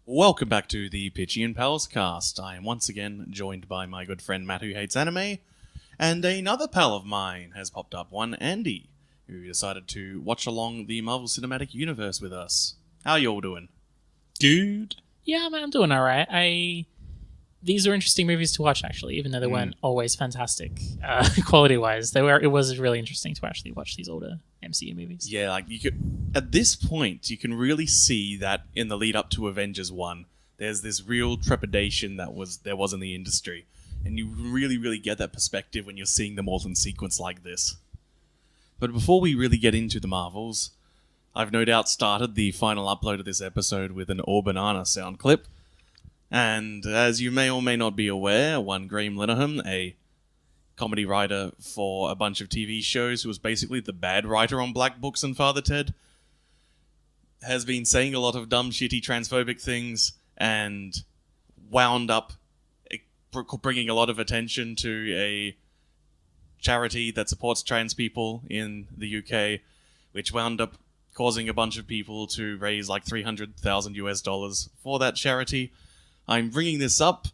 Welcome back to the Pichy and Palscast. I am once again joined by my good friend Matt, who hates anime, and another pal of mine has popped up, one Andy, who decided to watch along the Marvel Cinematic Universe with us. How you all doing? Good. Yeah, man, I'm doing all right. These are interesting movies to watch, actually, even though they weren't always fantastic quality-wise. It was really interesting to actually watch these older MCU movies. Yeah, like you could, at this point, you can really see that in the lead up to Avengers 1, there's this real trepidation there was in the industry, and you really get that perspective when you're seeing them all in sequence like this. But before we really get into the Marvels, I've no doubt started the final upload of this episode with an Or Banana sound clip. And as you may or may not be aware, one Graham Linehan, a comedy writer for a bunch of TV shows who was basically the bad writer on Black Books and Father Ted, has been saying a lot of dumb, shitty, transphobic things and wound up bringing a lot of attention to a charity that supports trans people in the UK, which wound up causing a bunch of people to raise like $300,000 for that charity. I'm bringing this up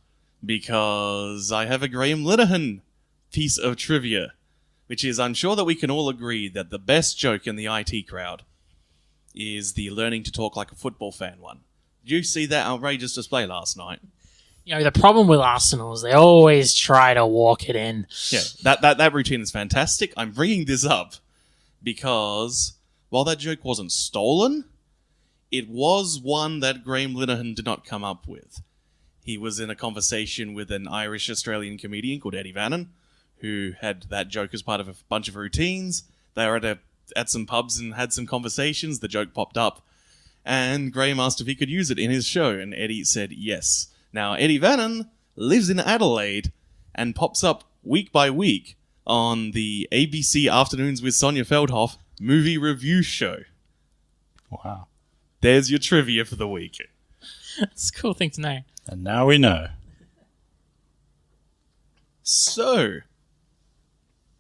because I have a Graham Linehan piece of trivia, which is I'm sure that we can all agree that the best joke in the IT crowd is the learning to talk like a football fan one. Did you see that outrageous display last night? You know, the problem with Arsenal is they always try to walk it in. Yeah, that routine is fantastic. I'm bringing this up because while that joke wasn't stolen, it was one that Graham Linehan did not come up with. He was in a conversation with an Irish-Australian comedian called Eddie Vannon, who had that joke as part of a bunch of routines. They were at some pubs and had some conversations. The joke popped up, and Graham asked if he could use it in his show, and Eddie said yes. Now, Eddie Vannon lives in Adelaide and pops up week by week on the ABC Afternoons with Sonia Feldhoff movie review show. Wow. There's your trivia for the week. It's a cool thing to know. And now we know. So,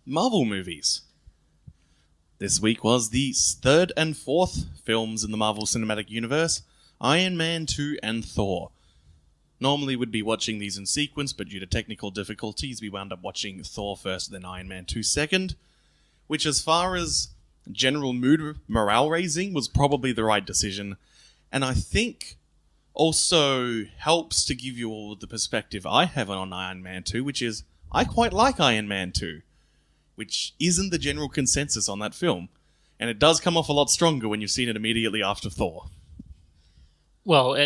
Marvel movies. This week was the third and fourth films in the Marvel Cinematic Universe, Iron Man 2 and Thor. Normally we'd be watching these in sequence, but due to technical difficulties, we wound up watching Thor first, then Iron Man 2 second, which as far as general morale raising was probably the right decision, and I think also helps to give you all the perspective I have on Iron Man 2, which is I quite like Iron Man 2, which isn't the general consensus on that film, and it does come off a lot stronger when you've seen it immediately after Thor. Well,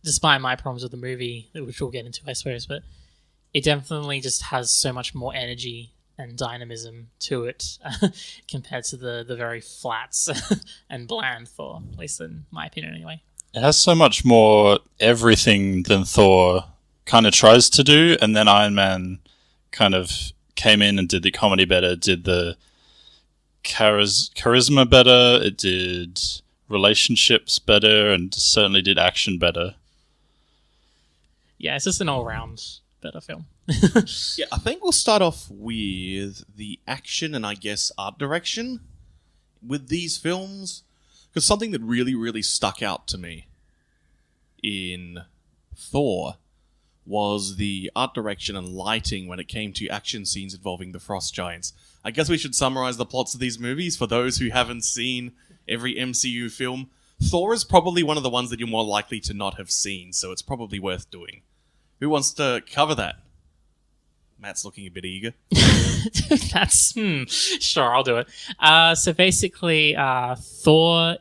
despite my problems with the movie, which we'll get into, I suppose, but it definitely just has so much more energy and dynamism to it compared to the very flats and bland Thor, at least in my opinion anyway. It has so much more everything than Thor kind of tries to do, and then Iron Man kind of came in and did the comedy better, did the charisma better, it did relationships better, and certainly did action better. Yeah, it's just an all-round better film. Yeah, I think we'll start off with the action and I guess art direction with these films. Because something that really stuck out to me in Thor was the art direction and lighting when it came to action scenes involving the Frost Giants. I guess we should summarize the plots of these movies for those who haven't seen every MCU film. Thor is probably one of the ones that you're more likely to not have seen, so it's probably worth doing. Who wants to cover that? Matt's looking a bit eager. Sure, I'll do it. So basically, Thor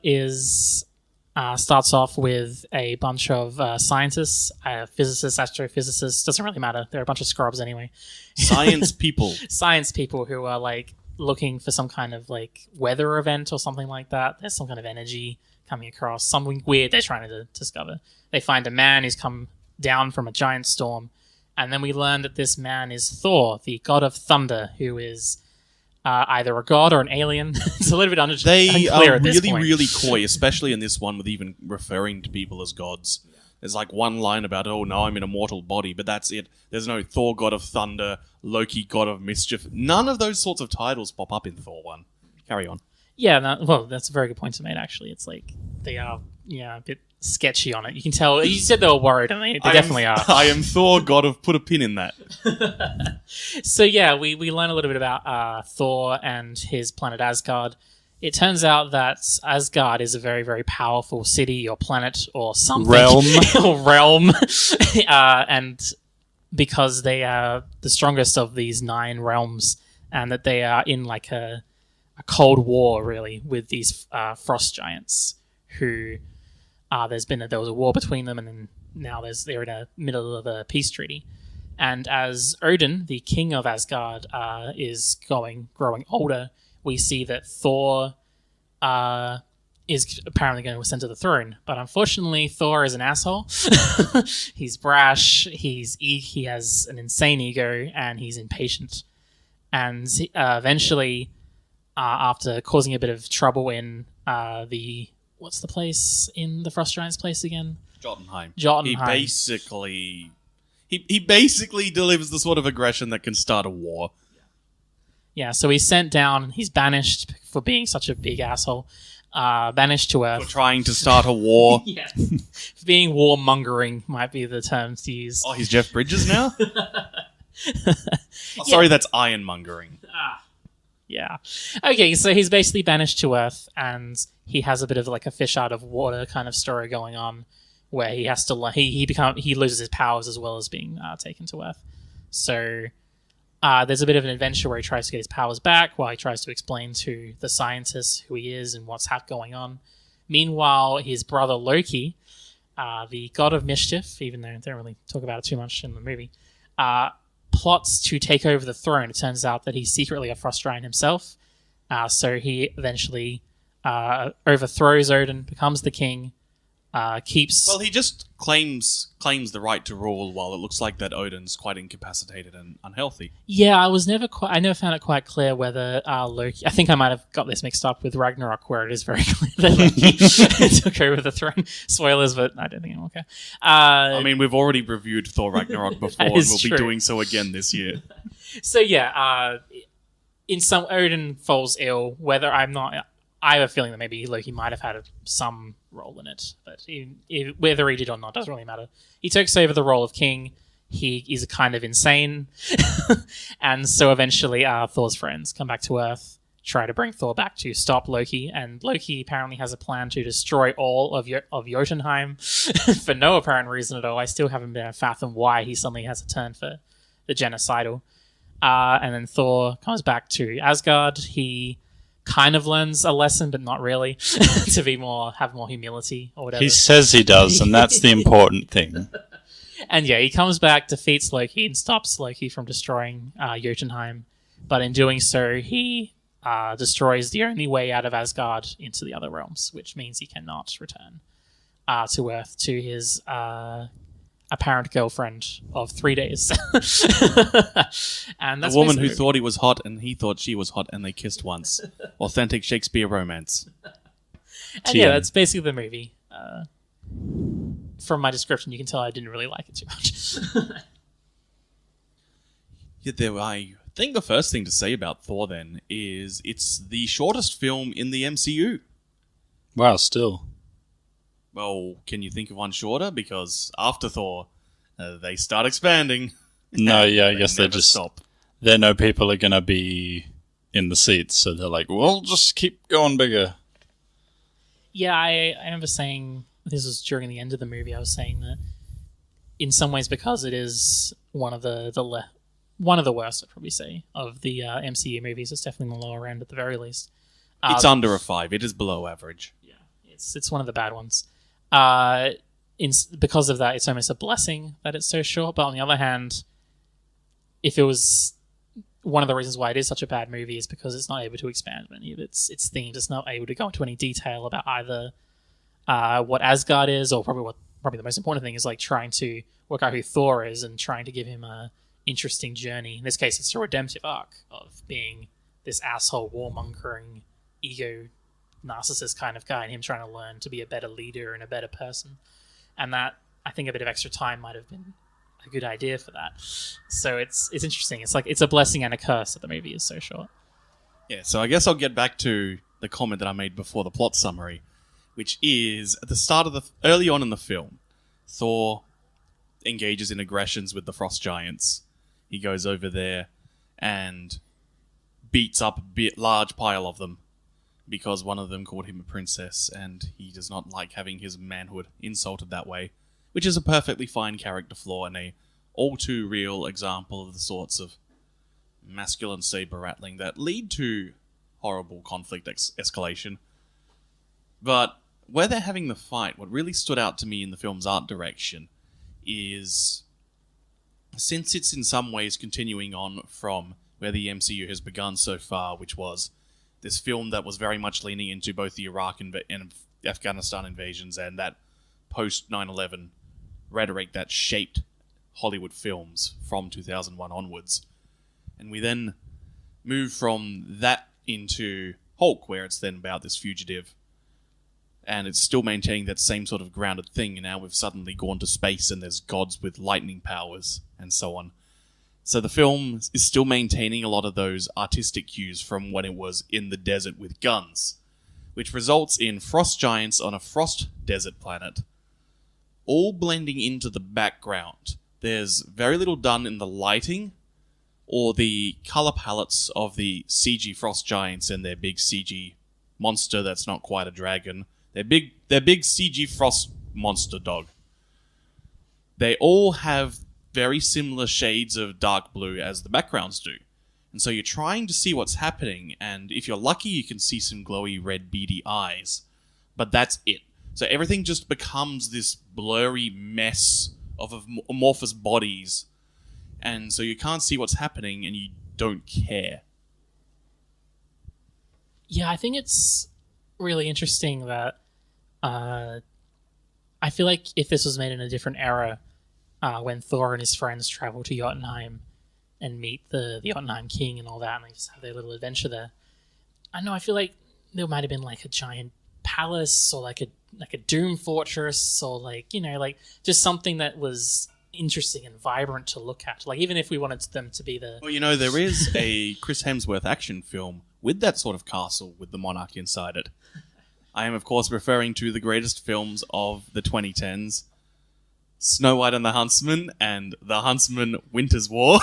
starts off with a bunch of scientists, physicists, astrophysicists. Doesn't really matter. They're a bunch of scrubs anyway. Science people. Science people who are like looking for some kind of like weather event or something like that. There's some kind of energy coming across, something weird they're trying to discover. They find a man who's come down from a giant storm. And then we learn that this man is Thor, the god of thunder, who is either a god or an alien. It's a little bit unclear at this point. They are really coy, especially in this one with even referring to people as gods. Yeah. There's like one line about, oh, no, I'm in a mortal body, but that's it. There's no Thor, god of thunder, Loki, god of mischief. None of those sorts of titles pop up in Thor 1. Carry on. Yeah, well, that's a very good point to make, actually. It's like, They are, a bit sketchy on it. You can tell. You said they were worried, and they definitely are. I am Thor, God of put a pin in that. So we learn a little bit about Thor and his planet Asgard. It turns out that Asgard is a very, very powerful city or planet or something. Realm. And because they are the strongest of these 9 realms, and that they are in like a cold war, really, with these frost giants who... there was a war between them, and then now they're in the middle of a peace treaty. And as Odin, the king of Asgard, is growing older, we see that Thor is apparently going to ascend to the throne. But unfortunately, Thor is an asshole. He's brash. He has an insane ego, and he's impatient. And eventually, after causing a bit of trouble in what's the place in the Frost Giants' place again? Jotunheim. He He basically delivers the sort of aggression that can start a war. Yeah, so he's sent down. He's banished for being such a big asshole. Banished to Earth. For trying to start a war. Yeah. Being warmongering might be the term to use. Oh, he's Jeff Bridges now? Sorry, that's ironmongering. Yeah. Okay, so he's basically banished to Earth, and he has a bit of like a fish out of water kind of story going on, where he has to he loses his powers as well as being taken to Earth. So there's a bit of an adventure where he tries to get his powers back, while he tries to explain to the scientists who he is and what's going on. Meanwhile, his brother Loki, the god of mischief, even though they don't really talk about it too much in the movie, plots to take over the throne. It turns out that he's secretly a frost giant himself. So he eventually overthrows Odin, becomes the king, keeps... Well, he just claims the right to rule, while it looks like that Odin's quite incapacitated and unhealthy. Yeah, I never found it quite clear whether Loki... I think I might have got this mixed up with Ragnarok, where it is very clear that Loki took over the throne. Spoilers, but I don't think I'm okay. I mean, we've already reviewed Thor Ragnarok before, and we'll true. be doing so again this year. So yeah, Odin falls ill, I have a feeling that maybe Loki might have had some role in it, but whether he did or not doesn't really matter. He takes over the role of king. He is kind of insane, and so eventually Thor's friends come back to Earth, try to bring Thor back to stop Loki, and Loki apparently has a plan to destroy all of Jotunheim for no apparent reason at all. I still haven't been able to fathom why he suddenly has a turn for the genocidal. And then Thor comes back to Asgard. He kind of learns a lesson, but not really, to have more humility or whatever. He says he does, and that's the important thing. And yeah, he comes back, defeats Loki, and stops Loki from destroying Jotunheim. But in doing so, he destroys the only way out of Asgard into the other realms, which means he cannot return to Earth to his apparent girlfriend of 3 days. And that's a woman who thought he was hot and he thought she was hot, and they kissed once. Authentic Shakespeare romance. And yeah, that's basically the movie. From my description, you can tell I didn't really like it too much. I think the first thing to say about Thor then is it's the shortest film in the MCU. Wow, still. Well, can you think of one shorter? Because after Thor, they start expanding. No, yeah, I guess they just stop. They know people are going to be in the seats, so they're like, well, just keep going bigger. Yeah, I remember saying, this was during the end of the movie, I was saying that in some ways, because it is one of the worst, I'd probably say, of the MCU movies, it's definitely in the lower end at the very least. It's under a 5. It is below average. Yeah, it's one of the bad ones. Because of that, it's almost a blessing that it's so short. But on the other hand, if it was one of the reasons why it is such a bad movie is because it's not able to expand on any of its themes. It's not able to go into any detail about either what Asgard is, or probably the most important thing is like trying to work out who Thor is and trying to give him a interesting journey. In this case, it's a redemptive arc of being this asshole, warmongering, ego narcissist kind of guy, and him trying to learn to be a better leader and a better person. And that, I think, a bit of extra time might have been a good idea for that. So it's interesting. It's like it's a blessing and a curse that the movie is so short. Yeah, so I guess I'll get back to the comment that I made before the plot summary. which is at the start of early on in the film, Thor engages in aggressions with the frost giants. He goes over there and beats up a large pile of them because one of them called him a princess and he does not like having his manhood insulted that way, which is a perfectly fine character flaw and a all too real example of the sorts of masculine saber rattling that lead to horrible conflict escalation. But where they're having the fight, what really stood out to me in the film's art direction is, since it's in some ways continuing on from where the MCU has begun so far, which was this film that was very much leaning into both the Iraq and Afghanistan invasions and that post 9/11 rhetoric that shaped Hollywood films from 2001 onwards. And we then move from that into Hulk, where it's then about this fugitive, and it's still maintaining that same sort of grounded thing, and now we've suddenly gone to space and there's gods with lightning powers and so on. So the film is still maintaining a lot of those artistic cues from when it was in the desert with guns, which results in frost giants on a frost desert planet, all blending into the background. There's very little done in the lighting or the color palettes of the CG frost giants and their big CG monster that's not quite a dragon. Their big CG frost monster dog. They all have very similar shades of dark blue as the backgrounds do. And so you're trying to see what's happening, and if you're lucky you can see some glowy red beady eyes. But that's it. So everything just becomes this blurry mess of amorphous bodies, and so you can't see what's happening and you don't care. Yeah, I think it's really interesting that I feel like if this was made in a different era, when Thor and his friends travel to Jotunheim and meet the Jotunheim king and all that, and they just have their little adventure there, I feel like there might have been like a giant palace or like a doom fortress or like just something that was interesting and vibrant to look at. Like even if we wanted them to be the... Well, there is a Chris Hemsworth action film with that sort of castle with the monarch inside it. I am, of course, referring to the greatest films of the 2010s, Snow White and the Huntsman and The Huntsman Winter's War.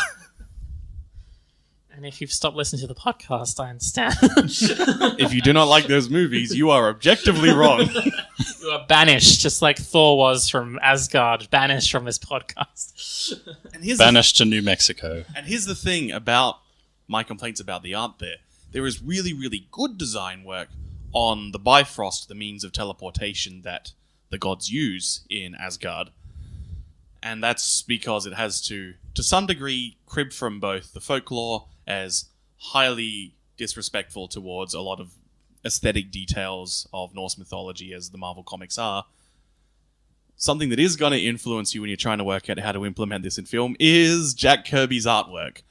And if you've stopped listening to the podcast, I understand. If you do not like those movies, you are objectively wrong. You are banished, just like Thor was from Asgard, banished from this podcast. And banished to New Mexico. And here's the thing about my complaints about the art there. There is really, really good design work on the Bifrost, the means of teleportation that the gods use in Asgard. And that's because it has to some degree, crib from both the folklore as highly disrespectful towards a lot of aesthetic details of Norse mythology as the Marvel comics are. Something that is going to influence you when you're trying to work out how to implement this in film is Jack Kirby's artwork.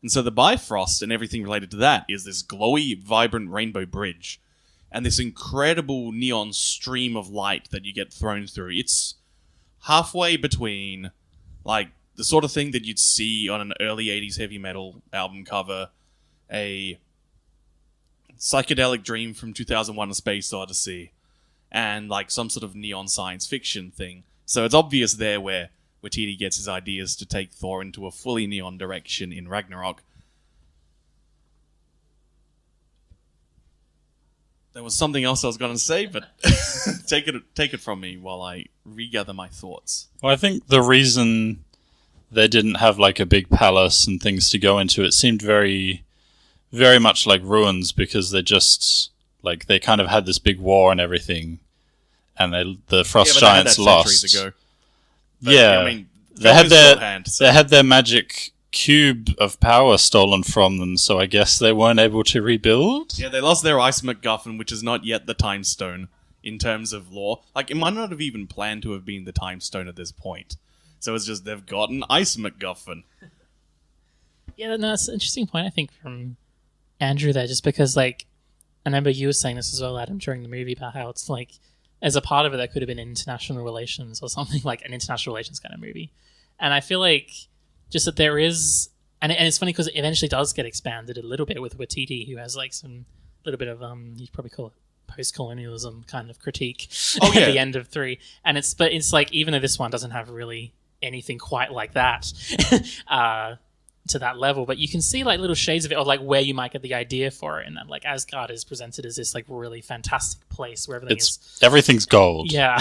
And so the Bifrost and everything related to that is this glowy, vibrant rainbow bridge and this incredible neon stream of light that you get thrown through. It's halfway between like the sort of thing that you'd see on an early 80s heavy metal album cover, a psychedelic dream from 2001: A Space Odyssey, and like some sort of neon science fiction thing. So it's obvious there where Waititi gets his ideas to take Thor into a fully neon direction in Ragnarok. There was something else I was going to say, but take it from me while I regather my thoughts. Well, I think the reason they didn't have like a big palace and things to go into, it seemed very, very much like ruins, because they just like they kind of had this big war and everything, and the frost giants lost. Ago. But, yeah, I mean, they had their magic cube of power stolen from them, so I guess they weren't able to rebuild. Yeah, they lost their Ice MacGuffin, which is not yet the Time Stone in terms of lore. Like, it might not have even planned to have been the Time Stone at this point. So it's just they've got an Ice MacGuffin. Yeah, no, that's an interesting point, I think, from Andrew there, just because, like, I remember you were saying this as well, Adam, during the movie, about how it's like, as a part of it, that could have been international relations or something, like an international relations kind of movie. And I feel like just that there is, and it's funny because it eventually does get expanded a little bit with Waititi, who has like some little bit of, you'd probably call it post-colonialism kind of critique Oh, yeah. at the end of 3. And it's like, even though this one doesn't have really anything quite like that to that level, but you can see like little shades of it, or like where you might get the idea for it, and that like Asgard is presented as this like really fantastic place where everything's gold. Yeah.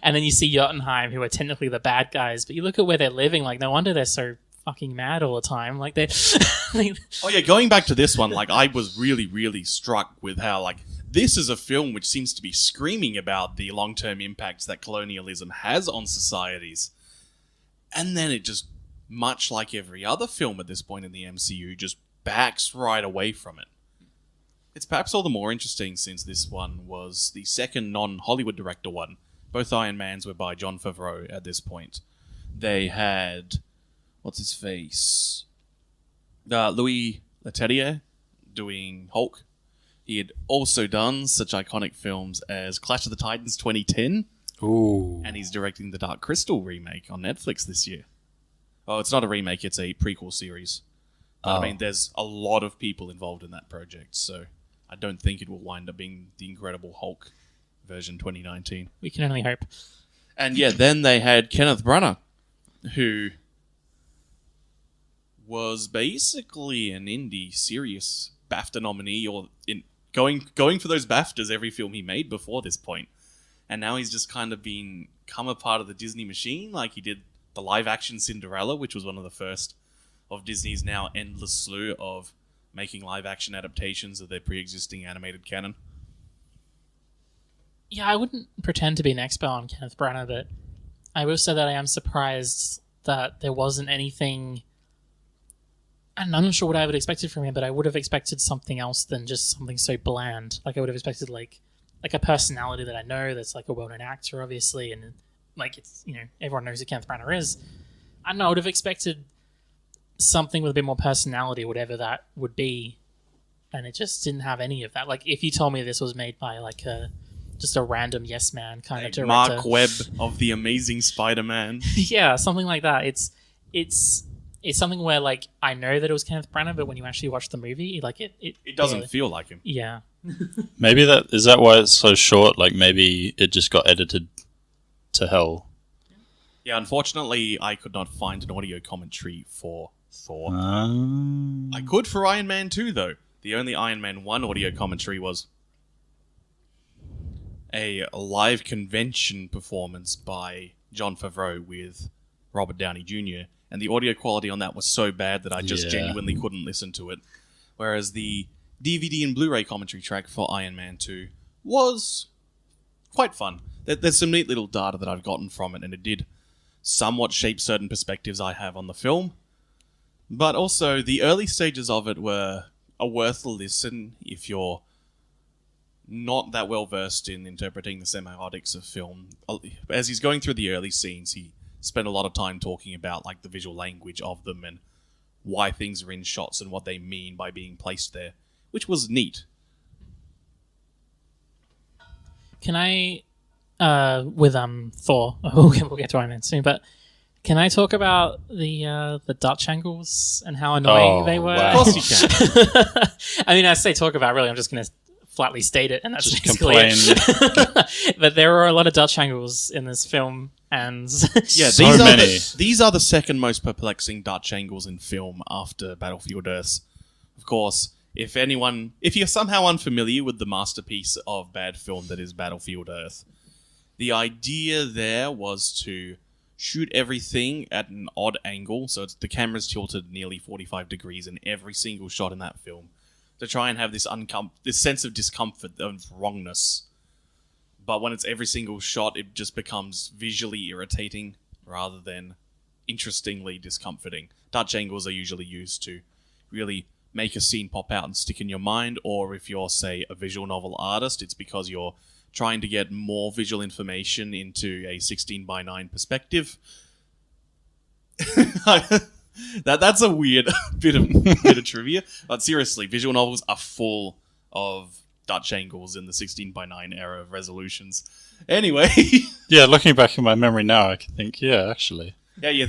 And then you see Jotunheim, who are technically the bad guys, but you look at where they're living, like no wonder they're so fucking mad all the time. Like they're Oh yeah, going back to this one, like I was really, really struck with how like this is a film which seems to be screaming about the long-term impacts that colonialism has on societies. And then it just, much like every other film at this point in the MCU, just backs right away from it. It's perhaps all the more interesting since this one was the second non-Hollywood director one. Both Iron Mans were by Jon Favreau at this point. They had, what's his face? Louis Leterrier doing Hulk. He had also done such iconic films as Clash of the Titans 2010. Ooh. And he's directing the Dark Crystal remake on Netflix this year. Oh, it's not a remake, it's a prequel series. I mean, there's a lot of people involved in that project, so I don't think it will wind up being the Incredible Hulk version 2019. we can only hope. And yeah, then they had Kenneth Branagh, who was basically an indie serious BAFTA nominee, or in going for those BAFTAs every film he made before this point. And now he's just kind of become a part of the Disney machine, like he did the live-action Cinderella, which was one of the first of Disney's now endless slew of making live-action adaptations of their pre-existing animated canon. Yeah, I wouldn't pretend to be an expert on Kenneth Branagh, but I will say that I am surprised that there wasn't anything. And I'm not sure what I would have expected from him, but I would have expected something else than just something so bland. Like I would have expected like a personality that I know, that's like a well-known actor, obviously, and like it's, you know, everyone knows who Kenneth Branagh is. I don't know, I would have expected something with a bit more personality, whatever that would be, and it just didn't have any of that. Like if you told me this was made by like just a random yes man kind of director, Mark Webb of The Amazing Spider-Man. yeah, something like that. It's something where like I know that it was Kenneth Branagh, but when you actually watch the movie, like it doesn't feel like him. Yeah. Maybe is that why it's so short? Like maybe it just got edited to hell. Yeah, unfortunately, I could not find an audio commentary for Thor. I could for Iron Man 2, though. The only Iron Man 1 audio commentary was a live convention performance by Jon Favreau with Robert Downey Jr., and the audio quality on that was so bad that I just genuinely couldn't listen to it. Whereas the DVD and Blu-ray commentary track for Iron Man 2 was quite fun. There's some neat little data that I've gotten from it, and it did somewhat shape certain perspectives I have on the film. But also, the early stages of it were worth a listen if you're not that well versed in interpreting the semiotics of film. As he's going through the early scenes, he spent a lot of time talking about like the visual language of them and why things are in shots and what they mean by being placed there, which was neat. Can I, with Thor, we'll get to Iron Man soon, but can I talk about the Dutch angles and how annoying they were? Wow. Of course you can. I mean, I say talk about, really, I'm just going to flatly state it, and that's Just basically it. But there were a lot of Dutch angles in this film, and Yeah, So many. These are the second most perplexing Dutch angles in film after Battlefield Earth. Of course, if you're somehow unfamiliar with the masterpiece of bad film that is Battlefield Earth, the idea there was to shoot everything at an odd angle, so the camera's tilted nearly 45 degrees in every single shot in that film, to try and have this sense of discomfort, of wrongness. But when it's every single shot, it just becomes visually irritating rather than interestingly discomforting. Dutch angles are usually used to really make a scene pop out and stick in your mind, or if you're, say, a visual novel artist, it's because you're trying to get more visual information into a 16:9 perspective. That's a weird bit of trivia, but seriously, visual novels are full of Dutch angles in the 16:9 era of resolutions. Anyway, Yeah, looking back in my memory now, I can think, yeah, actually. yeah,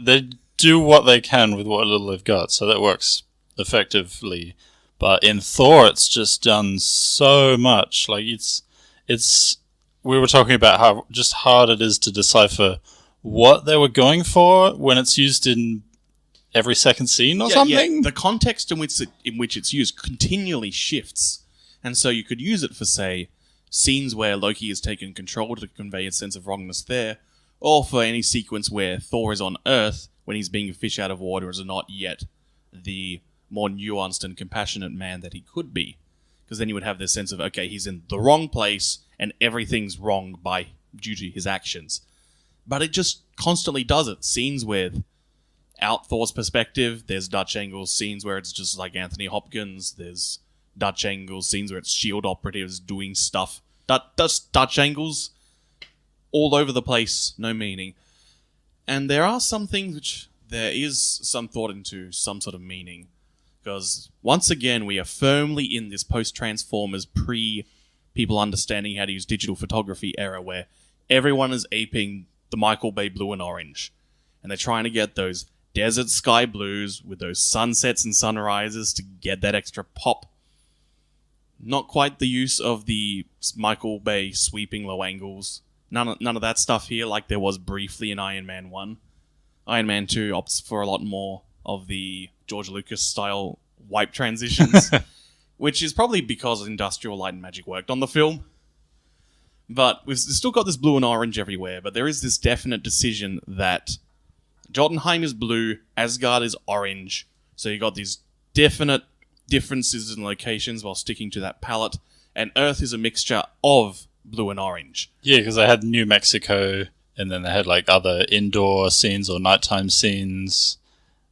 They do what they can with what little they've got, so that works effectively. But in Thor, it's just done so much. Like it's. We were talking about how just hard it is to decipher what they were going for when it's used in every second scene or something. Yeah. The context in which it's used continually shifts, and so you could use it for, say, scenes where Loki has taken control to convey a sense of wrongness there, or for any sequence where Thor is on Earth when he's being a fish out of water as not yet the more nuanced and compassionate man that he could be. Because then you would have this sense of, okay, he's in the wrong place and everything's wrong due to his actions. But it just constantly does it. Scenes with out Thor's perspective, there's Dutch angles. Scenes where it's just like Anthony Hopkins, there's Dutch angles. Scenes where it's S.H.I.E.L.D. operatives doing stuff. Dutch angles all over the place, no meaning. And there are some things which there is some thought into some sort of meaning. Because once again, we are firmly in this post-Transformers, pre-people understanding how to use digital photography era where everyone is aping the Michael Bay blue and orange. And they're trying to get those desert sky blues with those sunsets and sunrises to get that extra pop. Not quite the use of the Michael Bay sweeping low angles. None of that stuff here like there was briefly in Iron Man 1. Iron Man 2 opts for a lot more of the George Lucas style wipe transitions, which is probably because Industrial Light and Magic worked on the film. But we've still got this blue and orange everywhere, but there is this definite decision that Jotunheim is blue, Asgard is orange, so you got these definite differences in locations while sticking to that palette, and Earth is a mixture of blue and orange. Yeah, because they had New Mexico, and then they had like other indoor scenes or nighttime scenes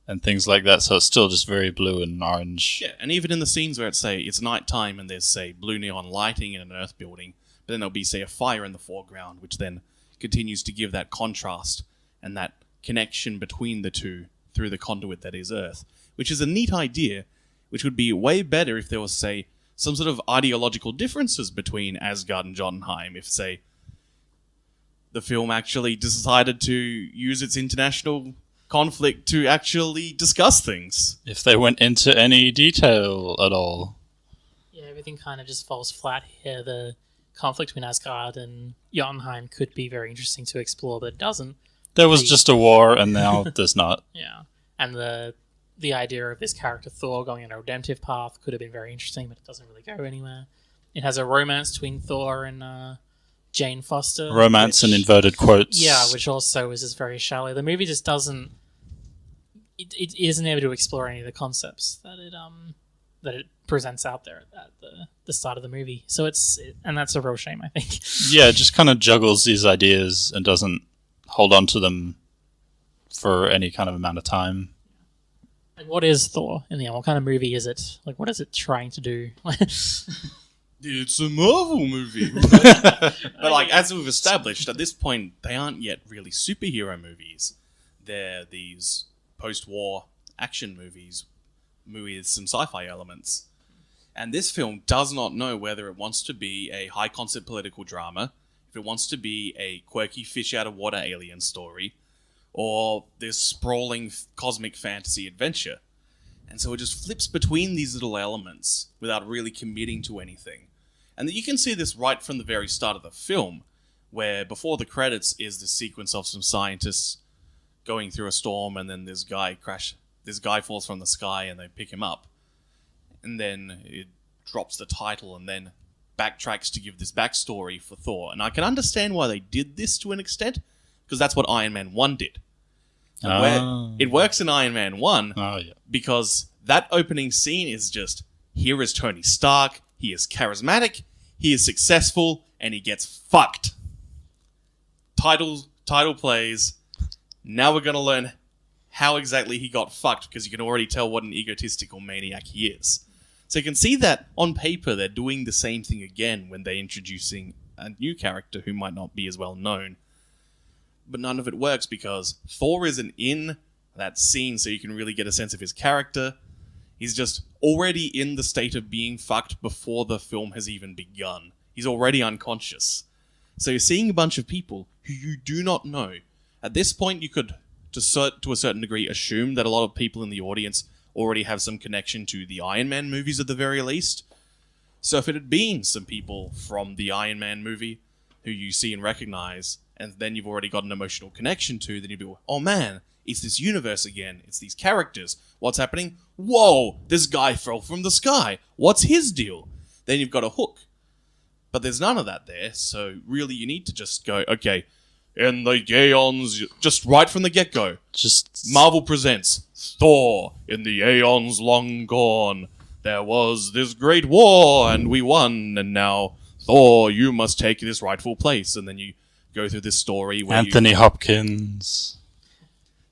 and things like that, so it's still just very blue and orange. Yeah, and even in the scenes where it's nighttime and there's, say, blue neon lighting in an Earth building, but then there'll be, say, a fire in the foreground, which then continues to give that contrast and that connection between the two through the conduit that is Earth, which is a neat idea, which would be way better if there was, say, some sort of ideological differences between Asgard and Jotunheim, if, say, the film actually decided to use its international conflict to actually discuss things. If they went into any detail at all. Yeah, everything kind of just falls flat here. The conflict between Asgard and Jotunheim could be very interesting to explore, but it doesn't. There was just a war, and now there's not. Yeah, and the idea of this character Thor going on a redemptive path could have been very interesting, but it doesn't really go anywhere. It has a romance between Thor and Jane Foster. Romance in inverted quotes. Yeah, which also is just very shallow. The movie just doesn't... It isn't able to explore any of the concepts that it presents out there at the start of the movie. So and that's a real shame, I think. Yeah, it just kind of juggles these ideas and doesn't hold on to them for any kind of amount of time. And what is Thor in the end? What kind of movie is it? Like, what is it trying to do? It's a Marvel movie. But like, as we've established, at this point, they aren't yet really superhero movies. They're these post-war action movies with some sci-fi elements. And this film does not know whether it wants to be a high-concept political drama, if it wants to be a quirky fish-out-of-water alien story, or this sprawling cosmic fantasy adventure. And so it just flips between these little elements without really committing to anything. And you can see this right from the very start of the film, where before the credits is this sequence of some scientists going through a storm, and then this guy falls from the sky and they pick him up. And then it drops the title and then backtracks to give this backstory for Thor. And I can understand why they did this to an extent, because that's what Iron Man 1 did. Where it works in Iron Man 1 because that opening scene is just, here is Tony Stark, he is charismatic, he is successful, and he gets fucked. Title plays. Now we're going to learn how exactly he got fucked, because you can already tell what an egotistical maniac he is. So you can see that on paper they're doing the same thing again when they're introducing a new character who might not be as well known. But none of it works because Thor isn't in that scene, so you can really get a sense of his character. He's just already in the state of being fucked before the film has even begun. He's already unconscious. So you're seeing a bunch of people who you do not know. At this point, you could, to a certain degree, assume that a lot of people in the audience already have some connection to the Iron Man movies at the very least. So if it had been some people from the Iron Man movie who you see and recognize, and then you've already got an emotional connection to, then you'd be, oh man, it's this universe again. It's these characters. What's happening? Whoa, this guy fell from the sky. What's his deal? Then you've got a hook. But there's none of that there, so really you need to just go, okay, in the aeons, just right from the get-go, Just Marvel presents Thor in the aeons long gone. There was this great war, and we won, and now, Thor, you must take this rightful place. And then you go through this story where Anthony Hopkins.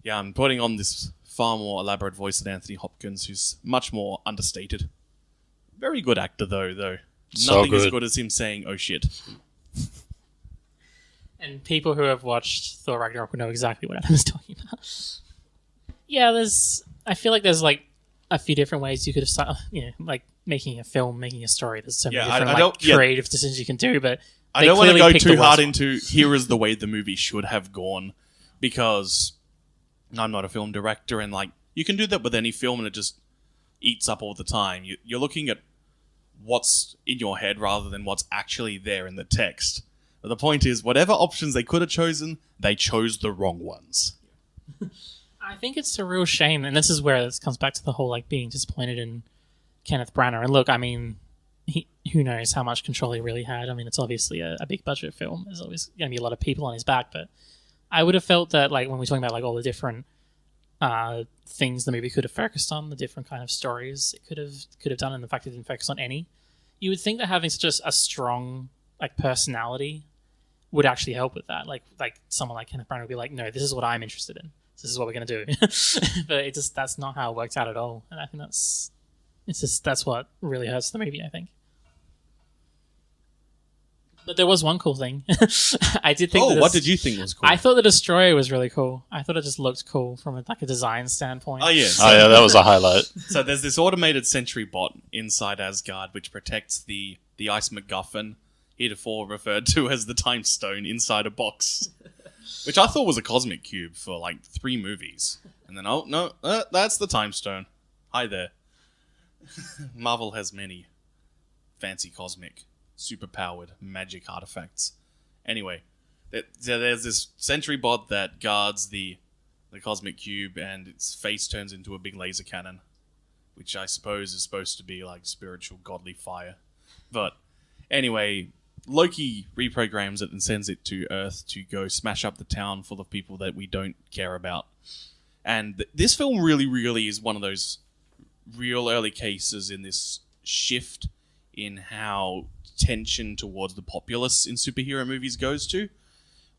Yeah, I'm putting on this far more elaborate voice than Anthony Hopkins, who's much more understated. Very good actor, though. So Nothing as good. good as him saying, oh shit. And people who have watched Thor Ragnarok will know exactly what Adam's talking about. Yeah, I feel like there's like a few different ways you could have started, like making a film, making a story. There's so many different creative decisions you can do, but I don't want to go too hard into here is the way the movie should have gone, because I'm not a film director, and like you can do that with any film and it just eats up all the time. You're looking at what's in your head rather than what's actually there in the text. But the point is, whatever options they could have chosen, they chose the wrong ones. I think it's a real shame, and this is where this comes back to the whole like being disappointed in Kenneth Branagh. And look, I mean, who knows how much control he really had. I mean, it's obviously a big budget film. There's always going to be a lot of people on his back, but I would have felt that like when we're talking about like all the different things the movie could have focused on, the different kind of stories it could have done, and the fact it didn't focus on any, you would think that having such a strong like personality would actually help with that. Like someone like Kenneth Branagh would be like, no, this is what I'm interested in. This is what we're going to do. But that's not how it worked out at all. And I think that's what really hurts the movie, I think. But there was one cool thing. I did think. What did you think was cool? I thought the Destroyer was really cool. I thought it just looked cool from a design standpoint. Oh yeah. That was a highlight. So there's this automated sentry bot inside Asgard which protects the ice MacGuffin, heretofore referred to as the Time Stone, inside a box, which I thought was a cosmic cube for like 3 movies, and then that's the Time Stone. Hi there. Marvel has many fancy cosmic, superpowered magic artifacts. Anyway, there's this sentry bot that guards the cosmic cube, and its face turns into a big laser cannon, which I suppose is supposed to be like spiritual godly fire. But anyway, Loki reprograms it and sends it to Earth to go smash up the town full of people that we don't care about. And this film really, really is one of those real early cases in this shift in how tension towards the populace in superhero movies goes to,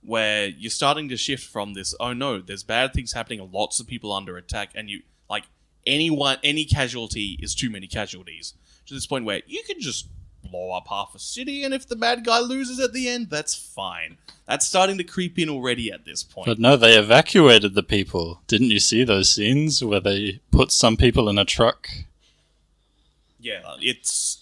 where you're starting to shift from this, oh no, there's bad things happening, lots of people under attack, and you like any casualty is too many casualties, to this point where you can just blow up half a city, and if the bad guy loses at the end, that's fine. That's starting to creep in already at this point. But no, they evacuated the people. Didn't you see those scenes where they put some people in a truck? Yeah, it's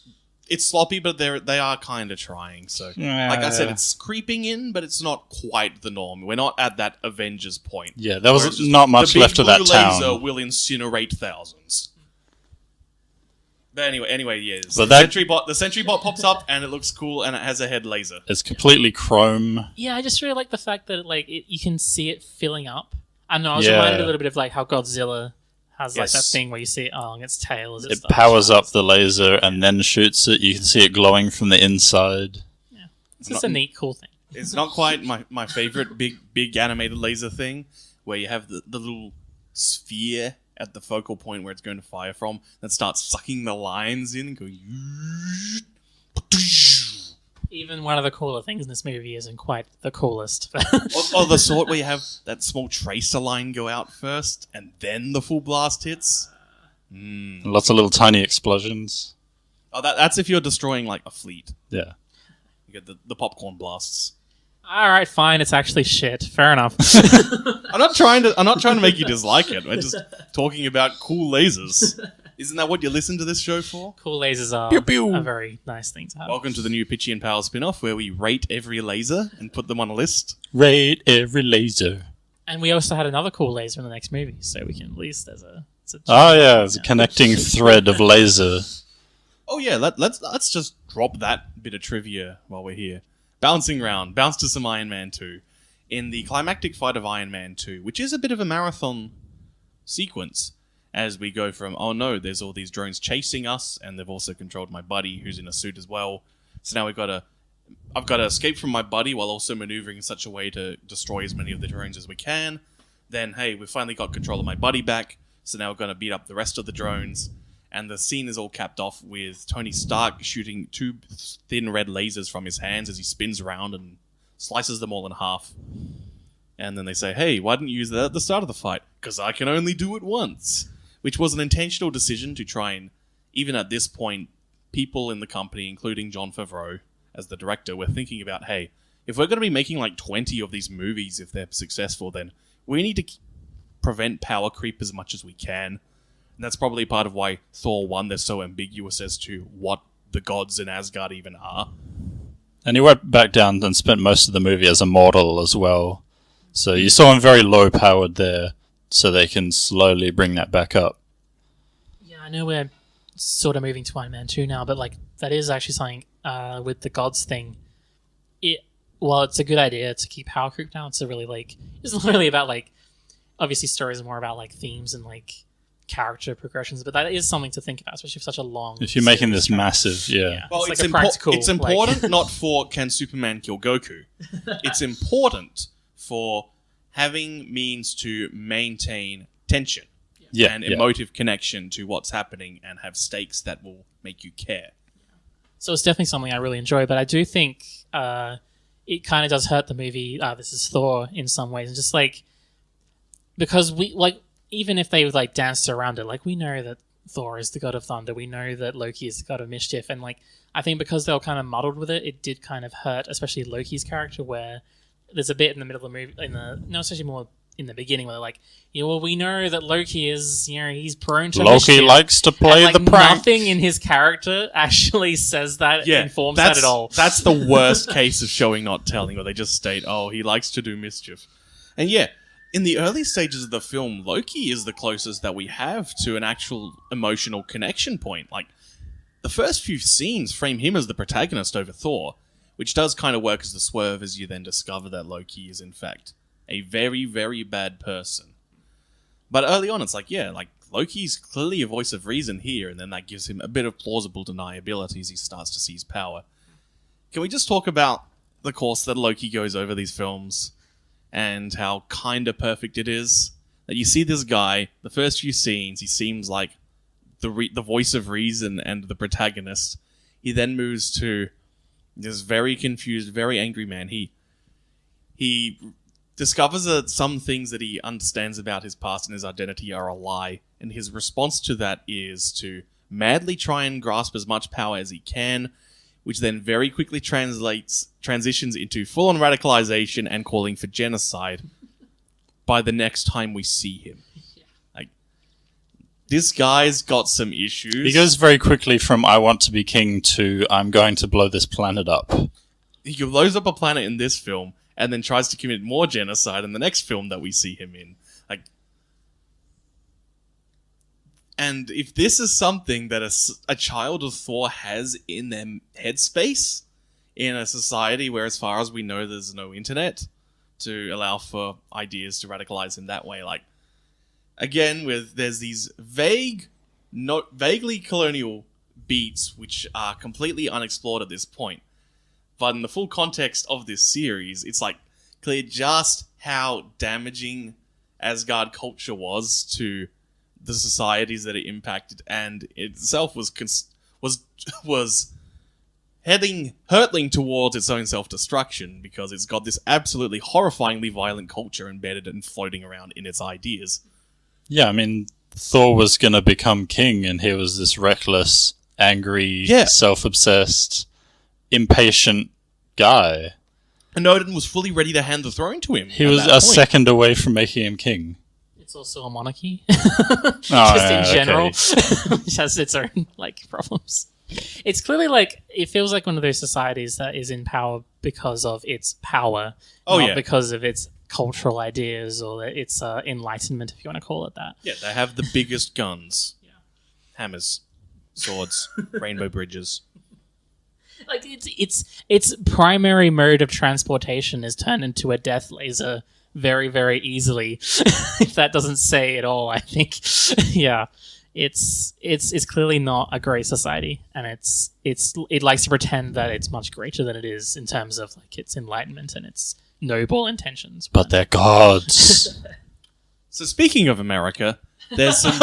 sloppy, but they are kind of trying. So, like I said, it's creeping in, but it's not quite the norm. We're not at that Avengers point. Yeah, there was not much left of that town. The big blue laser will incinerate thousands. But anyway, yeah. But the sentry bot pops up, and it looks cool, and it has a head laser. It's completely chrome. Yeah, I just really like the fact that you can see it filling up. I don't know, I was reminded a little bit of like how Godzilla has like that thing where you see it along its tail as it powers up the laser and then shoots it. You can see it glowing from the inside. Yeah, it's just a neat, cool thing. It's not quite my favorite big animated laser thing, where you have the little sphere at the focal point where it's going to fire from, that starts sucking the lines in and going. Even one of the cooler things in this movie isn't quite the coolest. or the sort where you have that small tracer line go out first, and then the full blast hits. Lots of little tiny explosions. Oh, that's if you're destroying like a fleet. Yeah. You get the popcorn blasts. All right, fine. It's actually shit. Fair enough. I'm not trying to make you dislike it. We're just talking about cool lasers. Isn't that what you listen to this show for? Cool lasers are Pew, pew. a very nice thing to have. Welcome to the new Pichy and Pal spin-off, where we rate every laser and put them on a list. Rate every laser. And we also had another cool laser in the next movie, so we can at least there's Oh yeah, it's a connecting thread of laser. Oh yeah, let's just drop that bit of trivia while we're here. Bouncing round, bounce to some Iron Man 2. In the climactic fight of Iron Man 2, which is a bit of a marathon sequence, as we go from, oh no, there's all these drones chasing us, and they've also controlled my buddy, who's in a suit as well. So now I've got to escape from my buddy while also maneuvering in such a way to destroy as many of the drones as we can. Then, hey, we've finally got control of my buddy back, so now we're going to beat up the rest of the drones. And the scene is all capped off with Tony Stark shooting 2 thin red lasers from his hands as he spins around and slices them all in half. And then they say, hey, why didn't you use that at the start of the fight? Because I can only do it once. Which was an intentional decision to try and, even at this point, people in the company, including Jon Favreau, as the director, were thinking about, hey, if we're going to be making like 20 of these movies, if they're successful, then we need to prevent power creep as much as we can. And that's probably part of why Thor 1, they're so ambiguous as to what the gods in Asgard even are. And he went back down and spent most of the movie as a mortal as well. So you saw him very low powered there, so they can slowly bring that back up. Yeah, I know we're sort of moving to Iron Man 2 now, but like that is actually something with the gods thing. Well, it's a good idea to keep power creep down. It's not really about like, obviously stories are more about like themes and like character progressions, but that is something to think about, especially for such a long. If you're making this massive, yeah. Well, it's it's important not for can Superman kill Goku. It's important for having means to maintain tension and emotive connection to what's happening and have stakes that will make you care. So it's definitely something I really enjoy, but I do think it kind of does hurt the movie. This is Thor in some ways, and just like because we like. Even if they like danced around it, like we know that Thor is the god of thunder, we know that Loki is the god of mischief, and like I think because they were kind of muddled with it, it did kind of hurt, especially Loki's character, where there's a bit in the middle of the movie, especially more in the beginning, where they're like, well, we know that Loki is, he's prone to Loki mischief. likes to play and, the prank. Nothing in his character actually says that, informs that at all. That's the worst case of showing not telling, where they just state, oh, he likes to do mischief. And yeah, in the early stages of the film, Loki is the closest that we have to an actual emotional connection point. Like, the first few scenes frame him as the protagonist over Thor, which does kind of work as the swerve as you then discover that Loki is, in fact, a very, very bad person. But early on, it's like, Loki's clearly a voice of reason here, and then that gives him a bit of plausible deniability as he starts to seize power. Can we just talk about the course that Loki goes over these films? And how kind of perfect it is. That you see this guy, the first few scenes, he seems like the voice of reason and the protagonist. He then moves to this very confused, very angry man. He discovers that some things that he understands about his past and his identity are a lie. And his response to that is to madly try and grasp as much power as he can, which then very quickly transitions into full-on radicalization and calling for genocide by the next time we see him. Like, this guy's got some issues. He goes very quickly from I want to be king to I'm going to blow this planet up. He blows up a planet in this film and then tries to commit more genocide in the next film that we see him in. Like, and if this is something that a child of Thor has in their headspace, in a society where, as far as we know, there's no internet to allow for ideas to radicalize in that way, like, again, there's these vaguely colonial beats which are completely unexplored at this point. But in the full context of this series, it's like clear just how damaging Asgard culture was to the societies that it impacted, and it itself was hurtling towards its own self-destruction because it's got this absolutely horrifyingly violent culture embedded and floating around in its ideas. Yeah, I mean, Thor was going to become king, and he was this reckless, angry, self-obsessed, impatient guy. And Odin was fully ready to hand the throne to him. He was a second away from making him king. It's also a monarchy. In general, which has its own problems. It's clearly it feels like one of those societies that is in power because of its power, not because of its cultural ideas or its enlightenment, if you want to call it that. Yeah, they have the biggest guns. Yeah. Hammers, swords, rainbow bridges. Like its primary mode of transportation is turned into a death laser very, very easily. If that doesn't say it all, I think. Yeah. It's clearly not a great society, and it likes to pretend that it's much greater than it is in terms of like its enlightenment and its noble intentions. But they're gods. So speaking of America, there's some.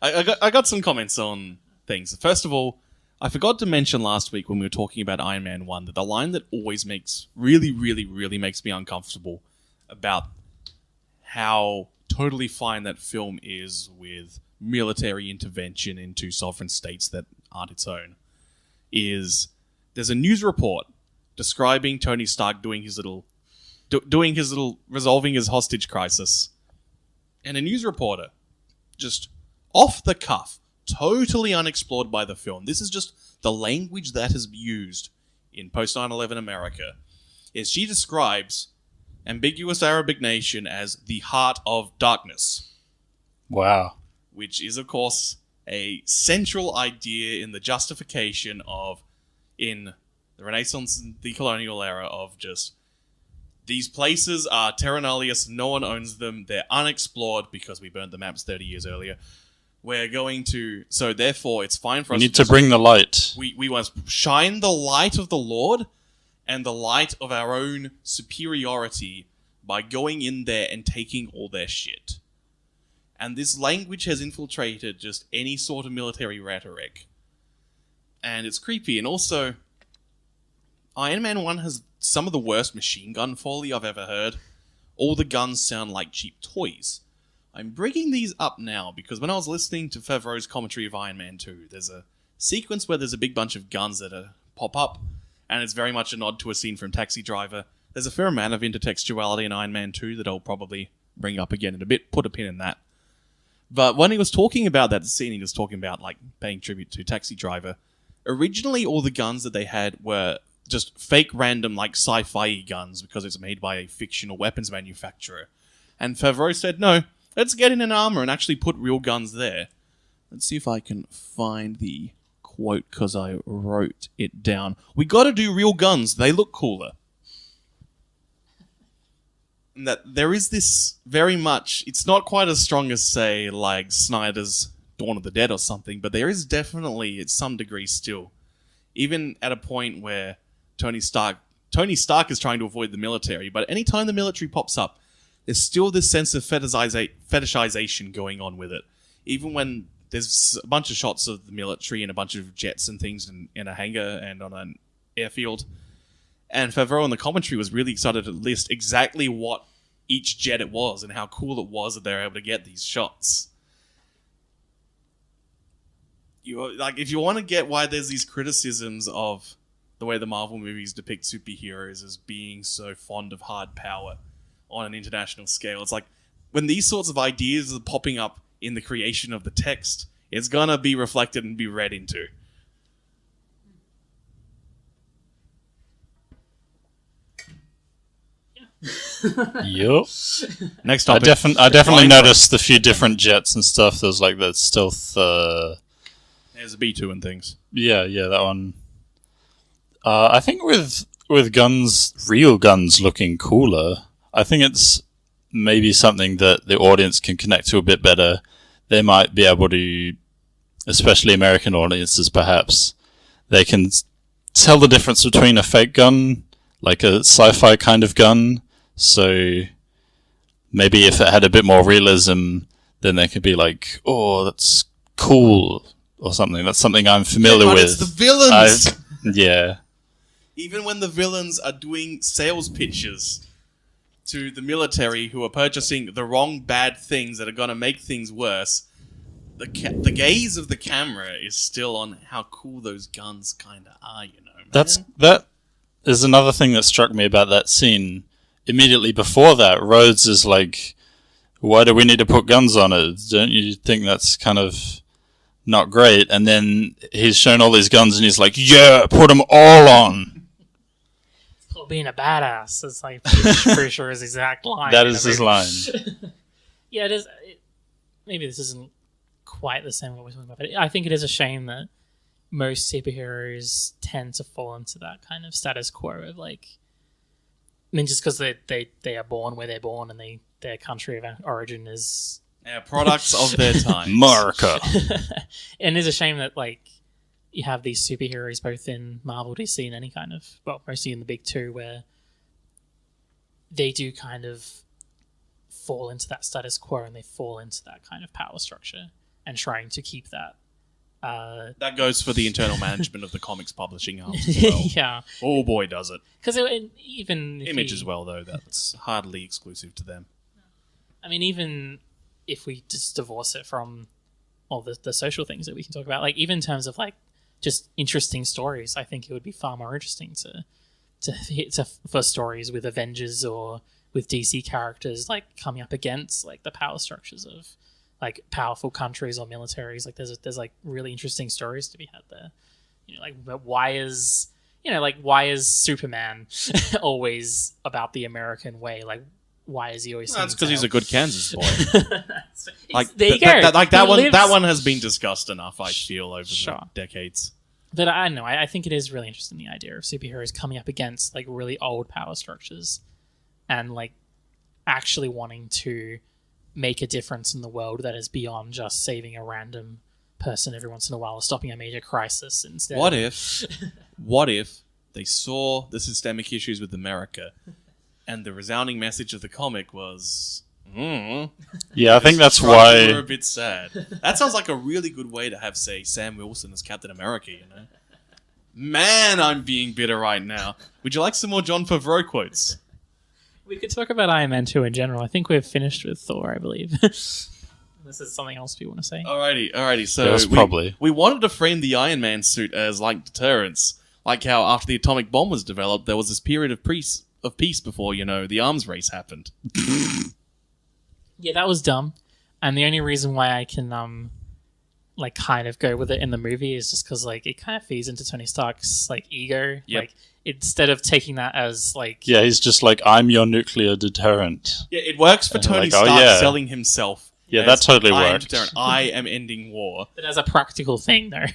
I got some comments on things. First of all, I forgot to mention last week when we were talking about Iron Man 1 that the line that always really makes me uncomfortable about how totally fine that film is with military intervention into sovereign states that aren't its own is there's a news report describing Tony Stark doing his little resolving his hostage crisis, and a news reporter just off the cuff, totally unexplored by the film, this is just the language that is used in post 9/11 America, is she describes ambiguous Arabic nation as the heart of darkness. Wow. Which is, of course, a central idea in the justification of, in the Renaissance and the colonial era, of just, these places are terra nullius, no one owns them, they're unexplored because we burned the maps 30 years earlier. We're going to, so therefore it's fine for us We need to bring the light. We must shine the light of the Lord and the light of our own superiority by going in there and taking all their shit. And this language has infiltrated just any sort of military rhetoric. And it's creepy. And also, Iron Man 1 has some of the worst machine gun foley I've ever heard. All the guns sound like cheap toys. I'm bringing these up now because when I was listening to Favreau's commentary of Iron Man 2, there's a sequence where there's a big bunch of guns that pop up, and it's very much a nod to a scene from Taxi Driver. There's a fair amount of intertextuality in Iron Man 2 that I'll probably bring up again in a bit, put a pin in that. But when he was talking about that scene, he was talking about like paying tribute to Taxi Driver. Originally, all the guns that they had were just fake random like sci-fi guns because it's made by a fictional weapons manufacturer. And Favreau said, no, let's get in an armor and actually put real guns there. Let's see if I can find the quote because I wrote it down. We gotta do real guns. They look cooler. And that there is this very much, it's not quite as strong as, say, like Snyder's Dawn of the Dead or something, but there is definitely, at some degree still, even at a point where Tony Stark is trying to avoid the military, but anytime the military pops up, there's still this sense of fetishization going on with it. Even when there's a bunch of shots of the military and a bunch of jets and things in a hangar and on an airfield. And Favreau in the commentary was really excited to list exactly what each jet it was and how cool it was that they were able to get these shots. If you want to get why there's these criticisms of the way the Marvel movies depict superheroes as being so fond of hard power on an international scale, it's like when these sorts of ideas are popping up in the creation of the text, it's gonna be reflected and be read into. Yup. Next I topic. definitely noticed a few different jets and stuff. There's like that stealth. There's a B2 and things. Yeah, that one. I think with guns, real guns looking cooler, I think it's maybe something that the audience can connect to a bit better. They might be able to, especially American audiences perhaps, they can tell the difference between a fake gun, like a sci-fi kind of gun. So maybe if it had a bit more realism, then they could be like, oh, that's cool, or something. That's something I'm familiar with. It's the villains! Yeah. Even when the villains are doing sales pitches to the military who are purchasing the wrong bad things that are going to make things worse, the gaze of the camera is still on how cool those guns kind of are, you know, man? That is another thing that struck me about that scene. Immediately before that, Rhodes is like, why do we need to put guns on it? Don't you think that's kind of not great? And then he's shown all these guns and he's like, yeah, put them all on. "Oh, being a badass." It's like pretty sure his exact line. That is his line. Yeah, it is. Maybe this isn't quite the same what we're talking about, but I think it is a shame that most superheroes tend to fall into that kind of status quo of like, I mean, just because they are born where they're born and their country of origin is products of their time. America. And it's a shame that like you have these superheroes both in Marvel, DC, and any kind of, well, mostly in the big two, where they do kind of fall into that status quo and they fall into that kind of power structure and trying to keep that. That goes for the internal management of the comics publishing arms as well. Yeah. Oh boy, does it. Because even if Image as well, though, that's hardly exclusive to them. I mean, even if we just divorce it from all the social things that we can talk about, like even in terms of like just interesting stories, I think it would be far more interesting for stories with Avengers or with DC characters like coming up against like the power structures of like powerful countries or militaries. Like there's like really interesting stories to be had there. You know, like why is Superman always about the American way? Like why is he always? That's because he's a good Kansas boy. Like there you go. That one has been discussed enough. I feel over the decades. But I don't know. I think it is really interesting, the idea of superheroes coming up against like really old power structures and like actually wanting to make a difference in the world that is beyond just saving a random person every once in a while or stopping a major crisis instead. What if they saw the systemic issues with America and the resounding message of the comic was, yeah, I think that's why we're a bit sad. That sounds like a really good way to have, say, Sam Wilson as Captain America, you know? Man, I'm being bitter right now. Would you like some more Jon Favreau quotes? We could talk about Iron Man 2 in general. I think we've finished with Thor, I believe. This is something else we want to say. Alrighty. So we wanted to frame the Iron Man suit as like deterrence. Like how after the atomic bomb was developed, there was this period of peace before, you know, the arms race happened. Yeah, that was dumb. And the only reason why I can like kind of go with it in the movie is just because like it kind of feeds into Tony Stark's like ego. Yep. Like instead of taking that as like, yeah, he's just like, I'm your nuclear deterrent. Yeah, it works for Tony Stark selling himself. Yeah, that totally worked. I am ending war. But as a practical thing, though.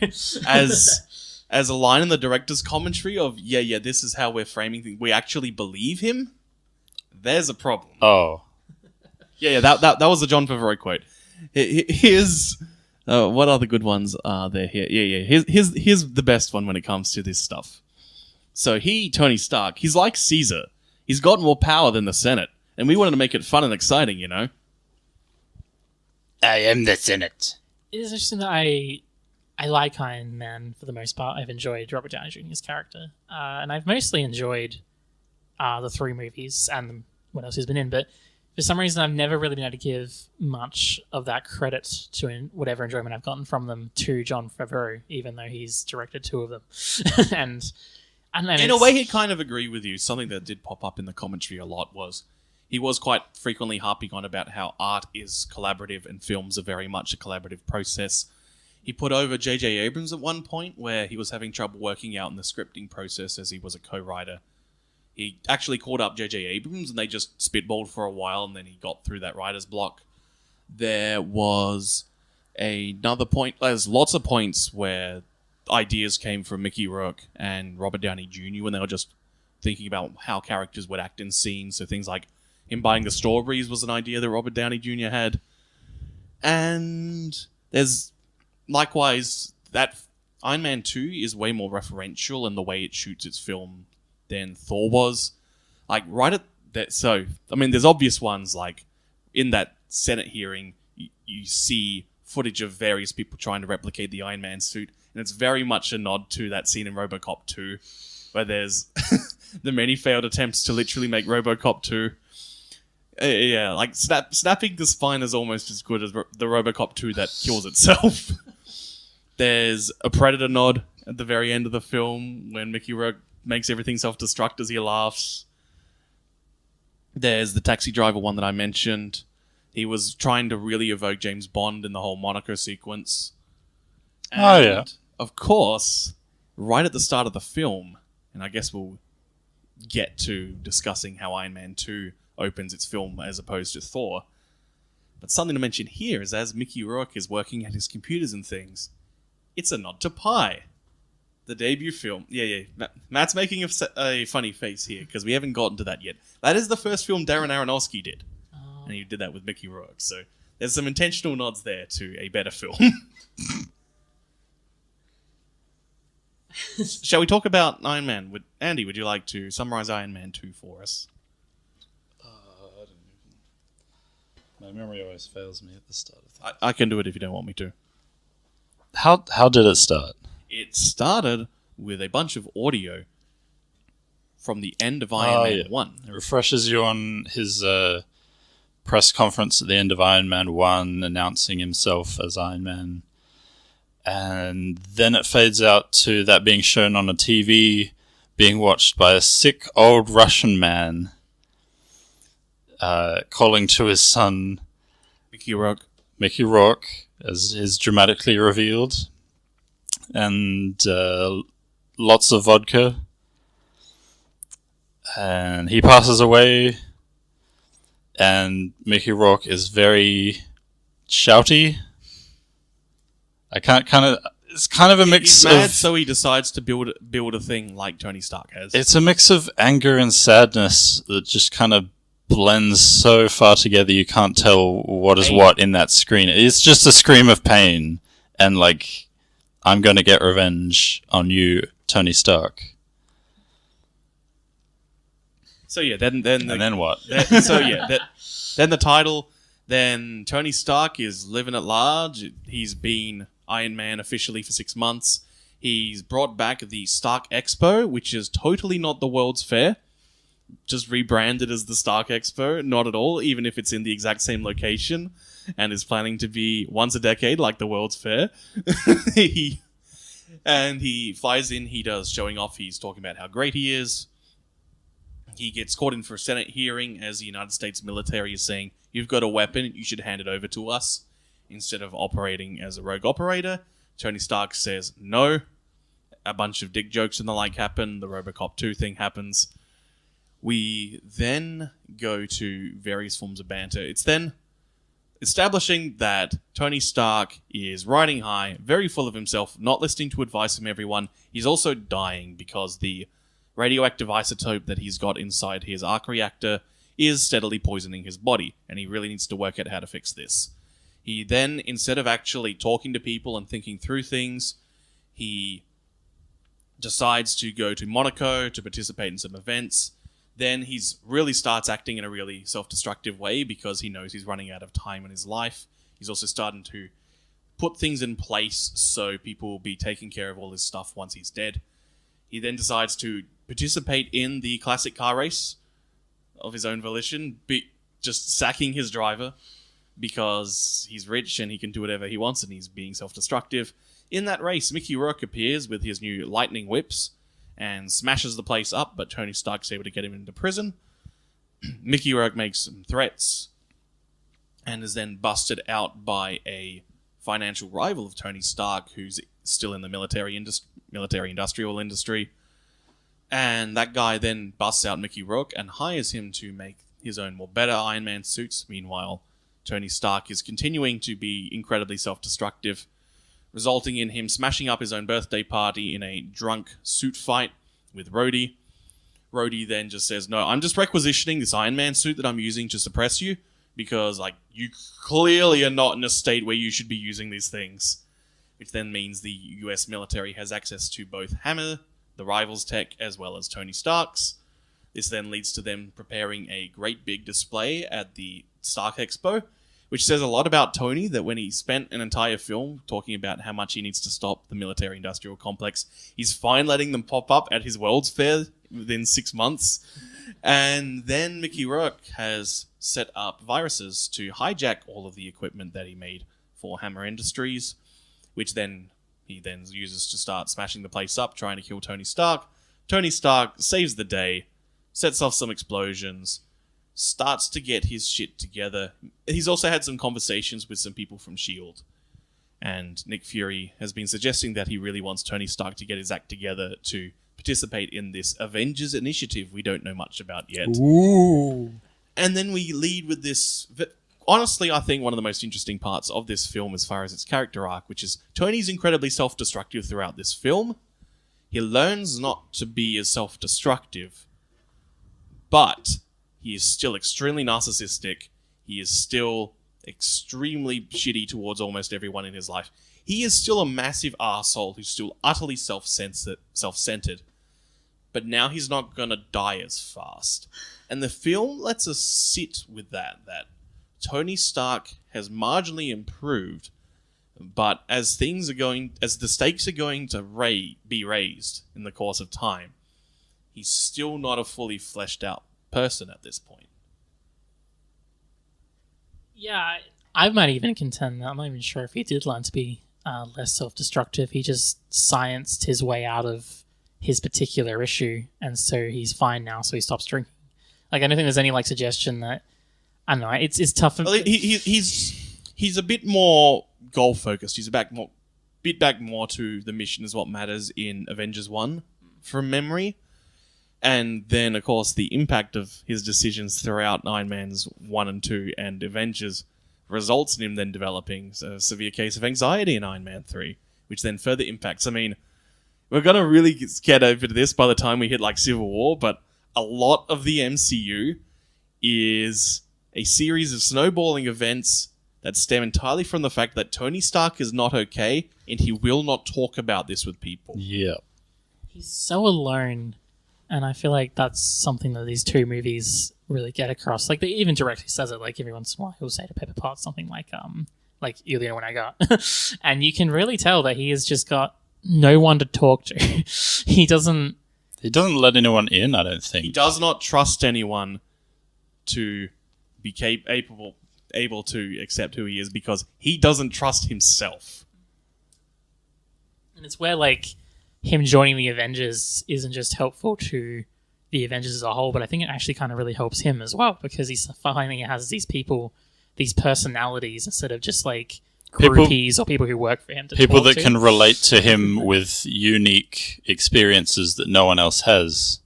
as a line in the director's commentary of, yeah, this is how we're framing things. We actually believe him? There's a problem. Oh. Yeah, that was the Jon Favreau quote. Here's... what other good ones are there here? Yeah. Here's the best one when it comes to this stuff. So Tony Stark, he's like Caesar. He's got more power than the Senate. And we wanted to make it fun and exciting, you know? I am the Senate. It is interesting that I like Iron Man for the most part. I've enjoyed Robert Downey Jr.'s character. And I've mostly enjoyed the 3 movies and what else he's been in. But for some reason, I've never really been able to give much of that credit to whatever enjoyment I've gotten from them to Jon Favreau, even though he's directed 2 of them. And in a way, he'd kind of agree with you. Something that did pop up in the commentary a lot was he was quite frequently harping on about how art is collaborative and films are very much a collaborative process. He put over J.J. Abrams at one point where he was having trouble working out in the scripting process as he was a co-writer. He actually called up J.J. Abrams and they just spitballed for a while and then he got through that writer's block. There was another point. There's lots of points where ideas came from Mickey Rourke and Robert Downey Jr. when they were just thinking about how characters would act in scenes. So things like him buying the strawberries was an idea that Robert Downey Jr. had. And there's likewise that Iron Man 2 is way more referential in the way it shoots its film than Thor was. Like right at that, so I mean, there's obvious ones like in that Senate hearing, you see footage of various people trying to replicate the Iron Man suit, and it's very much a nod to that scene in RoboCop 2, where there's the many failed attempts to literally make RoboCop 2. Yeah, like snapping the spine is almost as good as the RoboCop 2 that kills itself. There's a Predator nod at the very end of the film when Mickey Rourke makes everything self-destruct as he laughs. There's the taxi driver one that I mentioned. He was trying to really evoke James Bond in the whole Monaco sequence. And, of course, right at the start of the film, and I guess we'll get to discussing how Iron Man 2 opens its film as opposed to Thor. But something to mention here is as Mickey Rourke is working at his computers and things, it's a nod to Pi, the debut film. Yeah. Matt's making a funny face here because we haven't gotten to that yet. That is the first film Darren Aronofsky did. And he did that with Mickey Rourke. So there's some intentional nods there to a better film. Shall we talk about Iron Man? Andy, would you like to summarize Iron Man 2 for us? My memory always fails me at the start of things. I can do it if you don't want me to. How did it start? It started with a bunch of audio from the end of Iron Man 1. It refreshes you on his press conference at the end of Iron Man 1, announcing himself as Iron Man. And then it fades out to that being shown on a TV, being watched by a sick old Russian man, calling to his son, Mickey Rourke, as is dramatically revealed. And lots of vodka. And he passes away. And Mickey Rourke is very shouty. It's kind of a mix He's mad, of... so he decides to build a thing like Tony Stark has. It's a mix of anger and sadness that just kind of blends so far together you can't tell what is what in that screen. It's just a scream of pain and like, I'm going to get revenge on you, Tony Stark. So yeah, then what? Then the title. Then Tony Stark is living at large. He's been Iron Man officially for 6 months. He's brought back the Stark Expo, which is totally not the World's Fair. Just rebranded as the Stark Expo. Not at all, even if it's in the exact same location and is planning to be once a decade like the World's Fair. He flies in, he does showing off, he's talking about how great he is. He gets caught in for a Senate hearing as the United States military is saying, you've got a weapon, you should hand it over to us. Instead of operating as a rogue operator, Tony Stark says no. A bunch of dick jokes and the like happen. The RoboCop 2 thing happens. We then go to various forms of banter. It's then establishing that Tony Stark is riding high, very full of himself, not listening to advice from everyone. He's also dying because the radioactive isotope that he's got inside his arc reactor is steadily poisoning his body, and he really needs to work out how to fix this. He then, instead of actually talking to people and thinking through things, he decides to go to Monaco to participate in some events. Then he really starts acting in a really self-destructive way because he knows he's running out of time in his life. He's also starting to put things in place so people will be taking care of all his stuff once he's dead. He then decides to participate in the classic car race of his own volition, just sacking his driver because he's rich and he can do whatever he wants and he's being self-destructive. In that race, Mickey Rourke appears with his new lightning whips and smashes the place up, but Tony Stark's able to get him into prison. Mickey Rourke makes some threats and is then busted out by a financial rival of Tony Stark who's still in the military-industrial industry. And that guy then busts out Mickey Rourke and hires him to make his own more better Iron Man suits. Meanwhile, Tony Stark is continuing to be incredibly self-destructive, resulting in him smashing up his own birthday party in a drunk suit fight with Rhodey. Rhodey then just says, no, I'm just requisitioning this Iron Man suit that I'm using to suppress you because, you clearly are not in a state where you should be using these things. Which then means the US military has access to both Hammer, the rival's tech, as well as Tony Stark's. This then leads to them preparing a great big display at the Stark Expo, which says a lot about Tony, that when he spent an entire film talking about how much he needs to stop the military-industrial complex, he's fine letting them pop up at his World's Fair within 6 months. And then Mickey Rourke has set up viruses to hijack all of the equipment that he made for Hammer Industries, which then he then uses to start smashing the place up, trying to kill Tony Stark. Tony Stark saves the day, sets off some explosions, starts to get his shit together. He's also had some conversations with some people from S.H.I.E.L.D. And Nick Fury has been suggesting that he really wants Tony Stark to get his act together to participate in this Avengers initiative we don't know much about yet. Ooh. And then we lead with this... Honestly, I think one of the most interesting parts of this film as far as its character arc, which is Tony's incredibly self-destructive throughout this film. He learns not to be as self-destructive, but he is still extremely narcissistic. He is still extremely shitty towards almost everyone in his life. He is still a massive arsehole who's still utterly self-centered. But now he's not going to die as fast. And the film lets us sit with that Tony Stark has marginally improved, but as the stakes are going to be raised in the course of time, he's still not a fully fleshed out person at this point. Yeah, I might even contend that I'm not even sure if he did learn to be less self-destructive. He just scienced his way out of his particular issue, and so he's fine now, so he stops drinking. Like, I don't think there's any suggestion that, I don't know, it's tough. Well, he's a bit more goal focused. He's back more to the mission is what matters in Avengers 1 from memory. And then, of course, the impact of his decisions throughout Iron Man's 1 and 2 and Avengers results in him then developing a severe case of anxiety in Iron Man 3, which then further impacts. I mean, we're going to really get over to this by the time we hit Civil War, but a lot of the MCU is a series of snowballing events that stem entirely from the fact that Tony Stark is not okay and he will not talk about this with people. Yeah. He's so alone, and I feel like that's something that these two movies really get across. They even directly says it, every once in a while he'll say to Pepper Potts something like you're the only one I got. And you can really tell that he has just got no one to talk to. He doesn't let anyone in, I don't think. He does not trust anyone to be able to accept who he is because he doesn't trust himself. And it's where him joining the Avengers isn't just helpful to the Avengers as a whole, but I think it actually kind of really helps him as well, because he's finally has these people, these personalities, instead of just groupies or people who work for him. People that can relate to him with unique experiences that no one else has.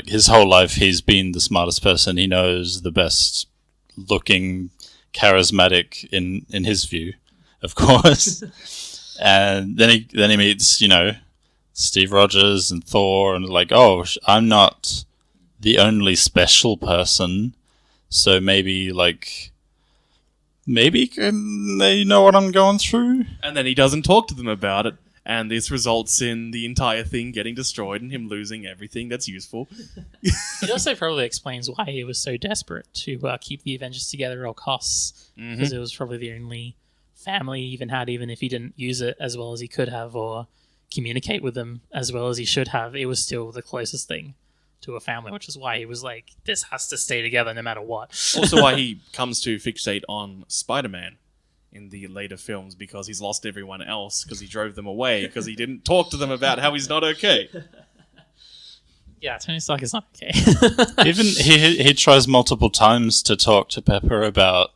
His whole life, he's been the smartest person. He knows the best looking, charismatic in his view, of course. And then he meets, Steve Rogers and Thor, and I'm not the only special person, so maybe they know what I'm going through. And then he doesn't talk to them about it, and this results in the entire thing getting destroyed and him losing everything that's useful. It also probably explains why he was so desperate to keep the Avengers together at all costs, because it was probably the only family he even had, even if he didn't use it as well as he could have or communicate with them as well as he should have. It was still the closest thing to a family, which is why he was this has to stay together no matter what. Also why he comes to fixate on Spider-Man in the later films, because he's lost everyone else because he drove them away because he didn't talk to them about how he's not okay. Yeah, Tony Stark is not okay. Even he tries multiple times to talk to Pepper about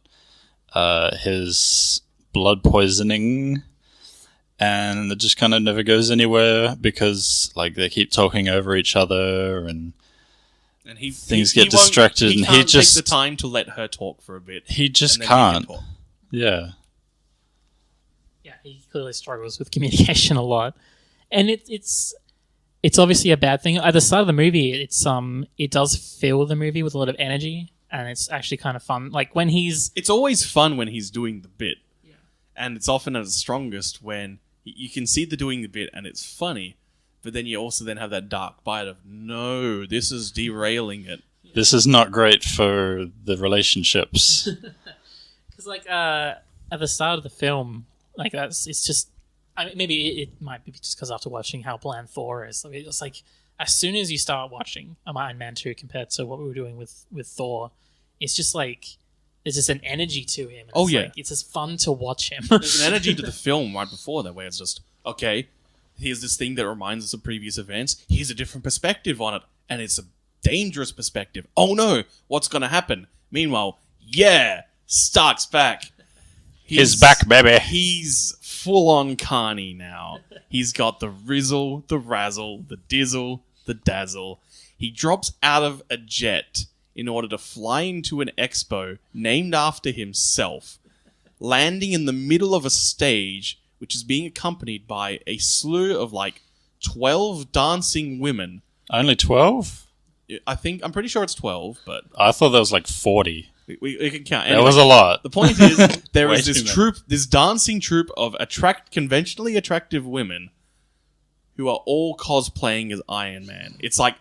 his blood poisoning, and it just kind of never goes anywhere because they keep talking over each other and things get distracted. He can't take the time to let her talk for a bit. He just can't. Yeah. Yeah, he clearly struggles with communication a lot, and it's obviously a bad thing. At the start of the movie, it does fill the movie with a lot of energy, and it's actually kind of fun. When he's... It's always fun when he's doing the bit. Yeah. And it's often at its strongest when you can see the doing the bit and it's funny, but then you also then have that dark bite of, no, this is derailing it. This is not great for the relationships. Because, at the start of the film, it's just... maybe it might be just because after watching how bland Thor is, it's as soon as you start watching Iron Man 2 compared to what we were doing with Thor, it's just there's just an energy to him. It's just fun to watch him. There's an energy to the film right before that where it's just, okay, here's this thing that reminds us of previous events. Here's a different perspective on it, and it's a dangerous perspective. Oh no, what's going to happen? Meanwhile, yeah, Stark's back. He's back, baby. He's full-on Carney now. He's got the rizzle, the razzle, the dizzle, the dazzle. He drops out of a jet in order to fly into an expo named after himself, landing in the middle of a stage which is being accompanied by a slew of 12 dancing women. Only 12? I'm pretty sure it's 12, but I thought there was 40. we can count. There was a lot. The point is, there Way is this too many. this dancing troupe of conventionally attractive women who are all cosplaying as Iron Man. It's like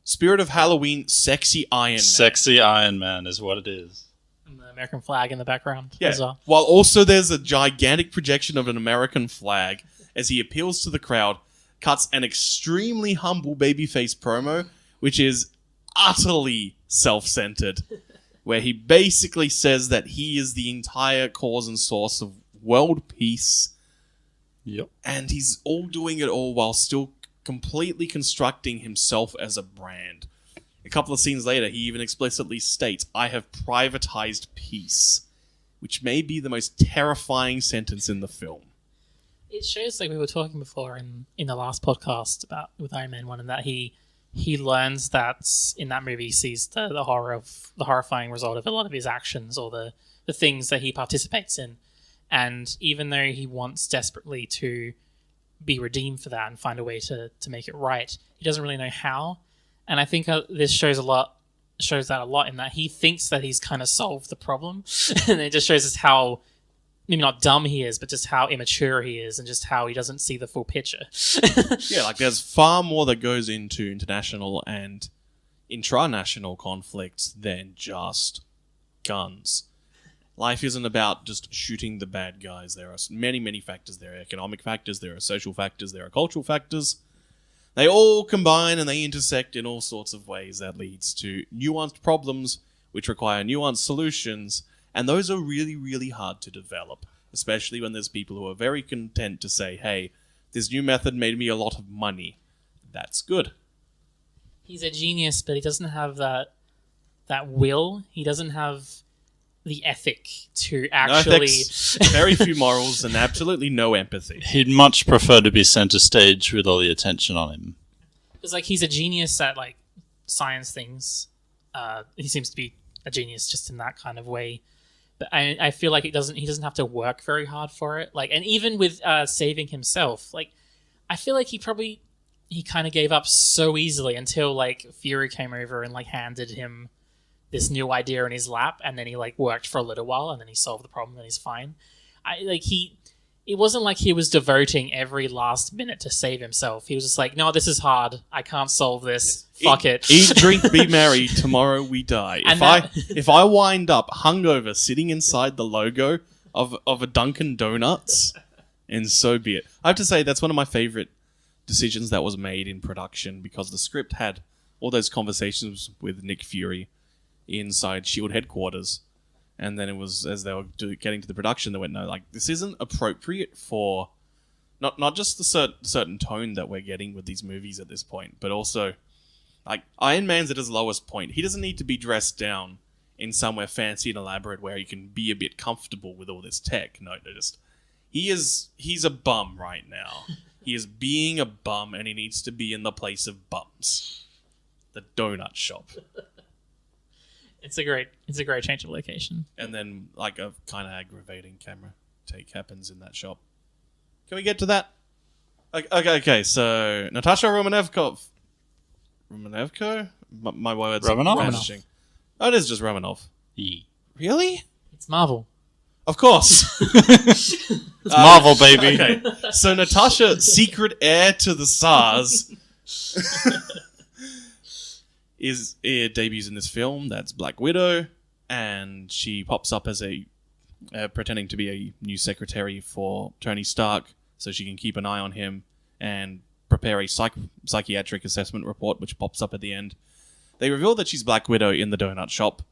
Spirit of Halloween, sexy Iron Man. Sexy Iron Man is what it is. And the American flag in the background Yeah. as well. While also there's a gigantic projection of an American flag as he appeals to the crowd, cuts an extremely humble babyface promo, which is utterly self-centered, where he basically says that he is the entire cause and source of world peace, Yep. and he's all doing it all while still completely constructing himself as a brand. A couple of scenes later, he even explicitly states, "I have privatized peace," which may be the most terrifying sentence in the film. It shows, like we were talking before in the last podcast about with Iron Man 1, and that he learns that in that movie he sees the horrifying result of a lot of his actions or the things that he participates in. And even though he wants desperately to be redeemed for that and find a way to make it right, he doesn't really know how. And I think this shows that a lot in that he thinks that he's kind of solved the problem. And it just shows us how, maybe not dumb he is, but just how immature he is and just how he doesn't see the full picture. Yeah, there's far more that goes into international and intranational conflicts than just guns. Life isn't about just shooting the bad guys. There are many, many factors. There are economic factors, there are social factors, there are cultural factors. They all combine and they intersect in all sorts of ways that leads to nuanced problems which require nuanced solutions, and those are really, really hard to develop, especially when there's people who are very content to say, hey, this new method made me a lot of money. That's good. He's a genius, but he doesn't have that will. He doesn't have the ethic to No actually... ethics, very few morals, and absolutely no empathy. He'd much prefer to be center stage with all the attention on him. Because he's a genius at science things. He seems to be a genius just in that kind of way. But I feel like he doesn't have to work very hard for it. And even with saving himself, I feel like he kind of gave up so easily until Fury came over and handed him this new idea in his lap, and then he worked for a little while, and then he solved the problem, and he's fine. It wasn't like he was devoting every last minute to save himself. He was just like, no, this is hard. I can't solve this. Fuck it. Eat, drink, be merry. Tomorrow we die. And If I wind up hungover sitting inside the logo of a Dunkin' Donuts, and so be it. I have to say that's one of my favorite decisions that was made in production, because the script had all those conversations with Nick Fury inside S.H.I.E.L.D. headquarters. And then it was, as they were getting to the production, they went, no, this isn't appropriate for not just the certain tone that we're getting with these movies at this point, but also, Iron Man's at his lowest point. He doesn't need to be dressed down in somewhere fancy and elaborate where he can be a bit comfortable with all this tech. No, he's a bum right now. He is being a bum, and he needs to be in the place of bums. The donut shop. It's a great change of location. And then, a kind of aggravating camera take happens in that shop. Can we get to that? Okay, so Natasha Romanevko? My words Romanov? are vanishing. Oh, it is just Romanov. Yeah. Really? It's Marvel. Of course. It's Marvel, baby. Okay, so Natasha, secret heir to the SARS, debuts in this film. That's Black Widow, and she pops up as pretending to be a new secretary for Tony Stark, so she can keep an eye on him and prepare a psychiatric assessment report, which pops up at the end. They reveal that she's Black Widow in the donut shop,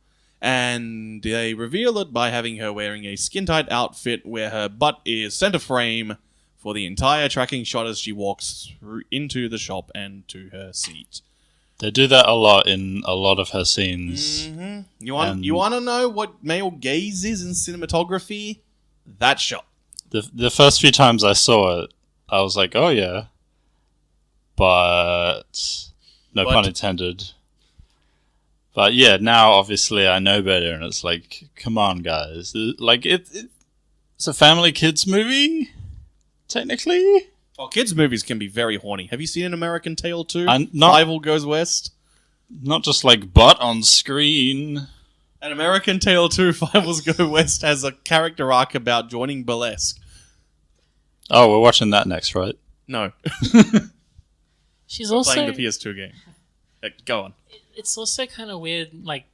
and they reveal it by having her wearing a skin-tight outfit where her butt is center frame for the entire tracking shot as she walks into the shop and to her seat. They do that a lot in a lot of her scenes. Mm-hmm. You want to know what male gaze is in cinematography? That shot. The first few times I saw it, I was like, oh yeah. But No But- pun intended. But yeah, now obviously I know better, and it's like, come on, guys. Like, it's a family kids movie, technically. Well, kids' movies can be very horny. Have you seen An American Tale 2? Not Fievel Goes West? just like butt on screen. An American Tale 2, Fievel's Go West, has a character arc about joining burlesque. Oh, we're watching that next, right? No. She's also Playing the PS2 game. Go on. it's also kind of weird. Like,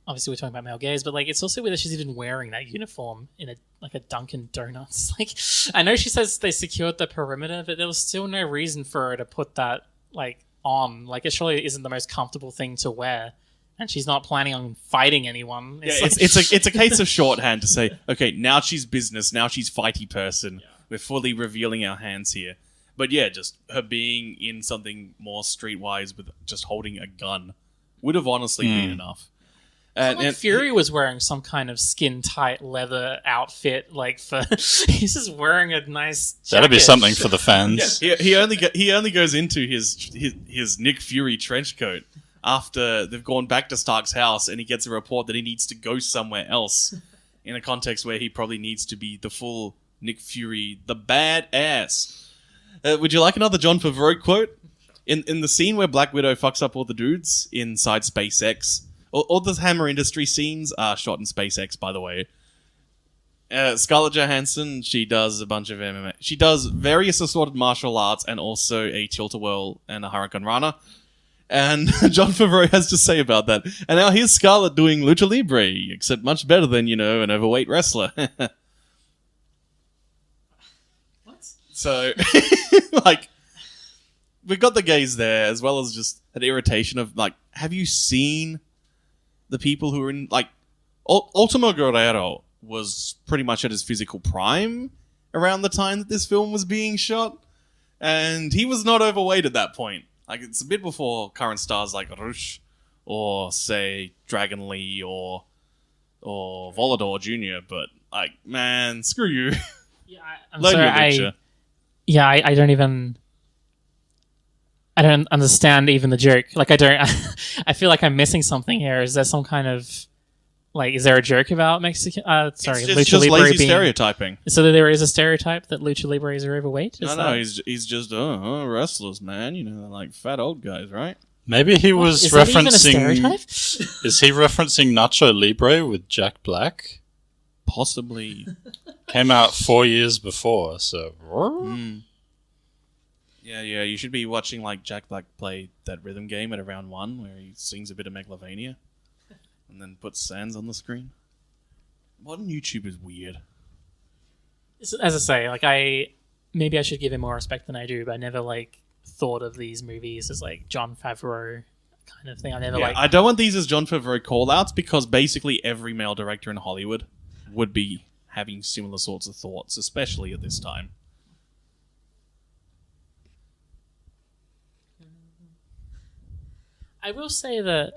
obviously we're talking about male gaze, but like it's also weird that she's even wearing that uniform in a Dunkin' Donuts. Like, I know she says they secured the perimeter, but there was still no reason for her to put that like on. Like, it surely isn't the most comfortable thing to wear, and she's not planning on fighting anyone. It's a case of shorthand to say, okay, now she's business, now she's fighty person. Yeah. We're fully revealing our hands here. But yeah, just her being in something more streetwise with just holding a gun would have honestly been enough. And Fury was wearing some kind of skin-tight leather outfit. Like, he's just wearing a nice jacket. That'd be something for the fans. Yeah, he only goes into his Nick Fury trench coat after they've gone back to Stark's house, and he gets a report that he needs to go somewhere else in a context where he probably needs to be the full Nick Fury, the badass. Would you like another Jon Favreau quote? In the scene where Black Widow fucks up all the dudes inside SpaceX, all the Hammer Industry scenes are shot in SpaceX, by the way. Scarlett Johansson, she does a bunch of MMA. She does various assorted martial arts and also a tilt-a-whirl and a Hurricane Rana. And Jon Favreau has to say about that. And now here's Scarlett doing Lucha Libre, except much better than, an overweight wrestler. So, like, we've got the gays there, as well as just an irritation of, like, have you seen the people who are in, like, Ultimo Guerrero was pretty much at his physical prime around the time that this film was being shot, and he was not overweight at that point. Like, it's a bit before current stars like Rush, or, say, Dragon Lee, or Volador Jr., but, like, man, screw you. Yeah, I'm sorry, Yeah, I don't understand even the joke. Like, I feel like I'm missing something here. Is there some kind of, like, is there a joke about Mexican, it's just lazy stereotyping. So there is a stereotype that Lucha Libres are overweight? No, he's just, wrestlers, man. They're like fat old guys, right? Maybe he was is referencing... That even a stereotype? Is he referencing Nacho Libre with Jack Black? Possibly. Came out 4 years before, so... Yeah, you should be watching, like, Jack Black play that rhythm game at around 1, where he sings a bit of Megalovania, and then puts Sans on the screen. Modern YouTube is weird. As I say, like, maybe I should give him more respect than I do, but I never, like, thought of these movies as, like, Jon Favreau kind of thing. I don't want these as Jon Favreau call-outs, because basically every male director in Hollywood would be having similar sorts of thoughts, especially at this time. I will say that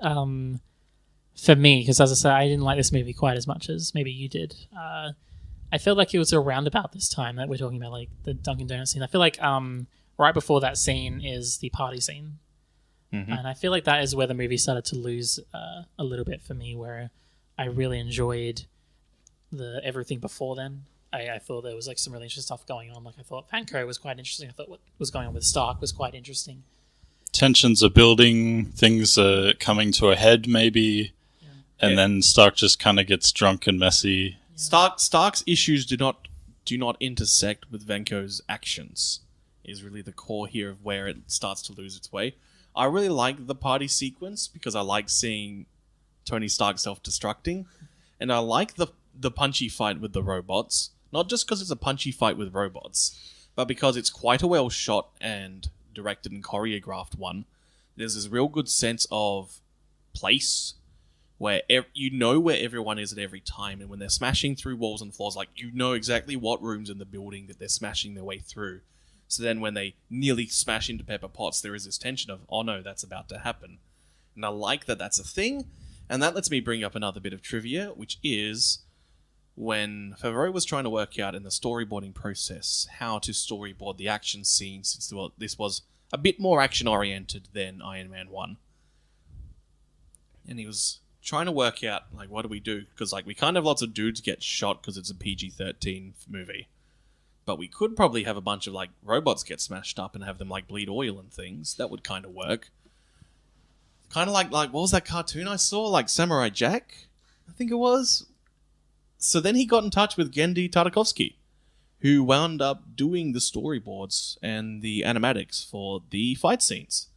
for me, because as I said, I didn't like this movie quite as much as maybe you did. I felt like it was around about this time that we're talking about, like, the Dunkin' Donuts scene. I feel like right before that scene is the party scene. Mm-hmm. And I feel like that is where the movie started to lose a little bit for me, where I really enjoyed the everything before then. I thought there was, like, some really interesting stuff going on. Like, I thought Panko was quite interesting. I thought what was going on with Stark was quite interesting. Tensions are building, things are coming to a head, maybe, and then Stark just kind of gets drunk and messy. Yeah. Stark's issues do not intersect with Venko's actions, is really the core here of where it starts to lose its way. I really like the party sequence, because I like seeing Tony Stark self-destructing, and I like the punchy fight with the robots, not just because it's a punchy fight with robots, but because it's quite a well shot and directed and choreographed one. There's this real good sense of place where where everyone is at every time, and when they're smashing through walls and floors, like, exactly what rooms in the building that they're smashing their way through. So then when they nearly smash into Pepper Potts, there is this tension of, oh no, that's about to happen. And I like that that's a thing, and that lets me bring up another bit of trivia, which is when Favreau was trying to work out in the storyboarding process how to storyboard the action scene, since this was a bit more action-oriented than Iron Man 1. And he was trying to work out, like, what do we do? Because, like, we can't have lots of dudes get shot because it's a PG-13 movie. But we could probably have a bunch of, like, robots get smashed up and have them, like, bleed oil and things. That would kind of work. Kind of like, what was that cartoon I saw? Like, Samurai Jack, I think it was. So then he got in touch with Genndy Tartakovsky, who wound up doing the storyboards and the animatics for the fight scenes.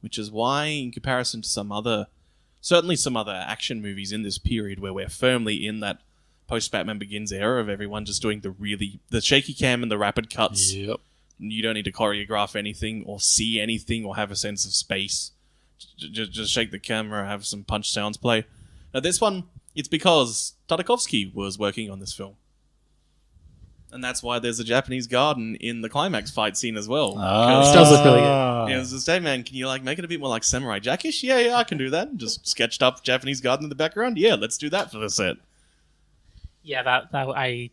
Which is why, in comparison to certainly some other action movies in this period where we're firmly in that post-Batman Begins era of everyone just doing the shaky cam and the rapid cuts. Yep. You don't need to choreograph anything or see anything or have a sense of space. Just shake the camera, have some punch sounds play. Now this one, it's because Tartakovsky was working on this film. And that's why there's a Japanese garden in the climax fight scene as well. It does look really good. Yeah, it was just, hey man, can you like make it a bit more like Samurai Jack-ish? Yeah, I can do that. Just sketched up Japanese garden in the background. Yeah, let's do that for the set. Yeah, I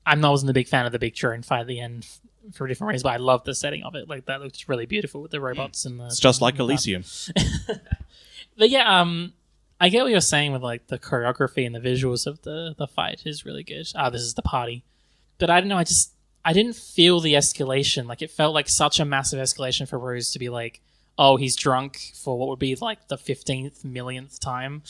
wasn't a big fan of the big drone fight at the end for different reasons, but I love the setting of it. Like that looked really beautiful with the robots and the. It's just like Elysium. But yeah, I get what you're saying with like the choreography and the visuals of the fight is really good. This is the party, but I don't know. I didn't feel the escalation. Like it felt like such a massive escalation for Rose to be like, oh, he's drunk for what would be like the 15th millionth time.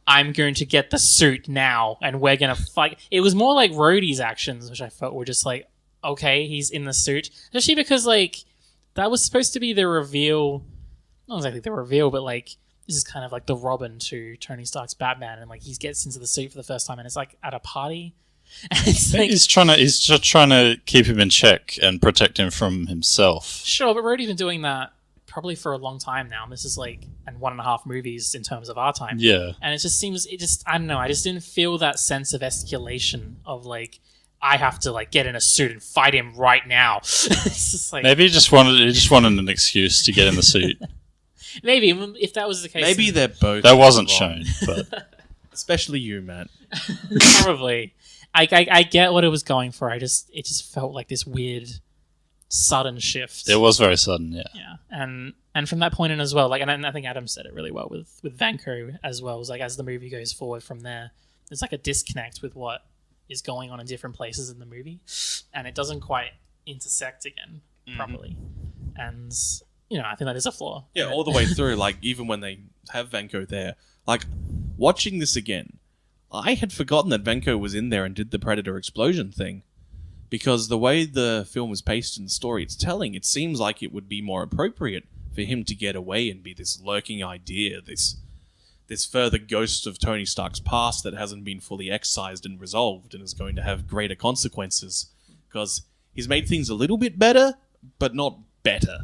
I'm going to get the suit now, and we're going to fight. It was more like Rhodey's actions, which I felt were just like, okay, he's in the suit. Especially because, like, that was supposed to be the reveal. Not exactly the reveal, but, like, this is kind of like the Robin to Tony Stark's Batman. And, like, he gets into the suit for the first time, and it's, like, at a party. And it's like, he's just trying to keep him in check and protect him from himself. Sure, but Rhodey's been doing that probably for a long time now. This is, like, and 1.5 movies in terms of our time. Yeah. And it just I don't know, I just didn't feel that sense of escalation of, like, I have to like get in a suit and fight him right now. It's just like maybe he just wanted an excuse to get in the suit. Maybe if that was the case. Maybe they're both. That wasn't wrong. shown, but Especially you, Matt. Probably. I get what it was going for. It just felt like this weird sudden shift. it was very sudden. Yeah. Yeah, and from that point in as well, like, and I think Adam said it really well with Vanko as well. It was like as the movie goes forward from there, there's like a disconnect with what is going on in different places in the movie, and it doesn't quite intersect again properly. And I think that is a flaw. Yeah, all the way through. Like even when they have Vanko there, like watching this again, I had forgotten that Vanko was in there and did the Predator explosion thing, because the way the film was paced and the story it's telling, it seems like it would be more appropriate for him to get away and be this lurking idea, this further ghost of Tony Stark's past that hasn't been fully excised and resolved and is going to have greater consequences, because he's made things a little bit better, but not better.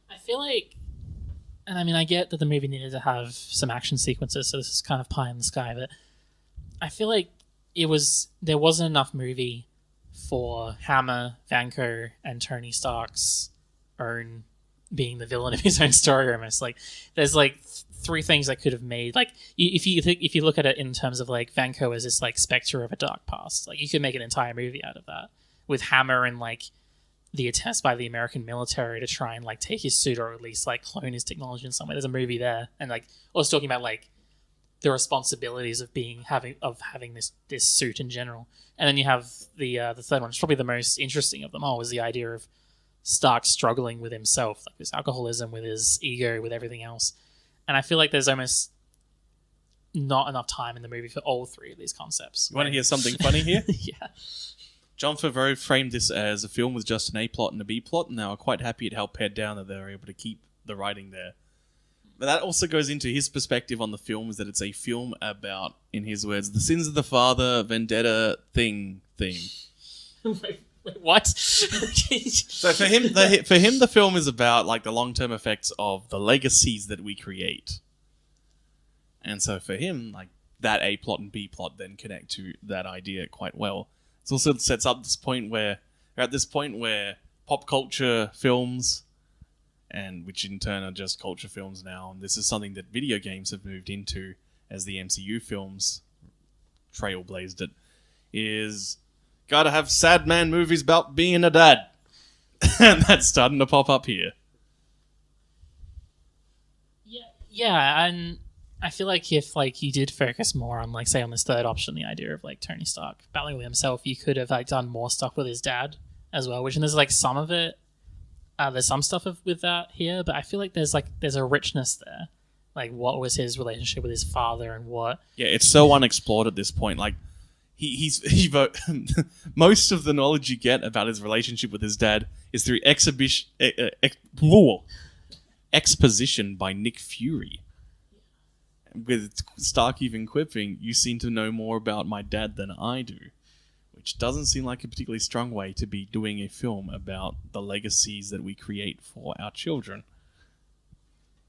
I feel like, and I mean, I get that the movie needed to have some action sequences, so this is kind of pie in the sky, but I feel like there wasn't enough movie for Hammer, Vanko, and Tony Stark's own being the villain of his own story almost. Like, there's like three things that could have made, like, if you look at it in terms of like Vanko as this like specter of a dark past, like you could make an entire movie out of that with Hammer and like the attempts by the American military to try and like take his suit or at least like clone his technology in some way. There's a movie there, and like I was talking about like the responsibilities of having this suit in general. And then you have the third one, which is probably the most interesting of them all, is the idea of Stark struggling with himself, like this alcoholism, with his ego, with everything else. And I feel like there's almost not enough time in the movie for all three of these concepts. You want to hear something funny here? Yeah. Jon Favreau framed this as a film with just an A plot and a B plot, and they were quite happy it helped pared down that they were able to keep the writing there. But that also goes into his perspective on the film, is that it's a film about, in his words, the sins of the father, vendetta theme. Wait, what? So for him, the film is about like the long-term effects of the legacies that we create. And so for him, like that A plot and B plot then connect to that idea quite well. It also sets up this point where we're at this point where pop culture films, and which in turn are just culture films now, and this is something that video games have moved into as the MCU films trailblazed it, is gotta have sad man movies about being a dad. And that's starting to pop up here. Yeah, and I feel like if like you did focus more on like say on this third option, the idea of like Tony Stark battling with himself, you could have like done more stuff with his dad as well. Which and there's like some of it, there's some stuff with that here, but I feel like there's a richness there. Like what was his relationship with his father and what? Yeah, it's so unexplored at this point. Like most of the knowledge you get about his relationship with his dad is through exposition by Nick Fury. With Stark even quipping, "You seem to know more about my dad than I do," which doesn't seem like a particularly strong way to be doing a film about the legacies that we create for our children.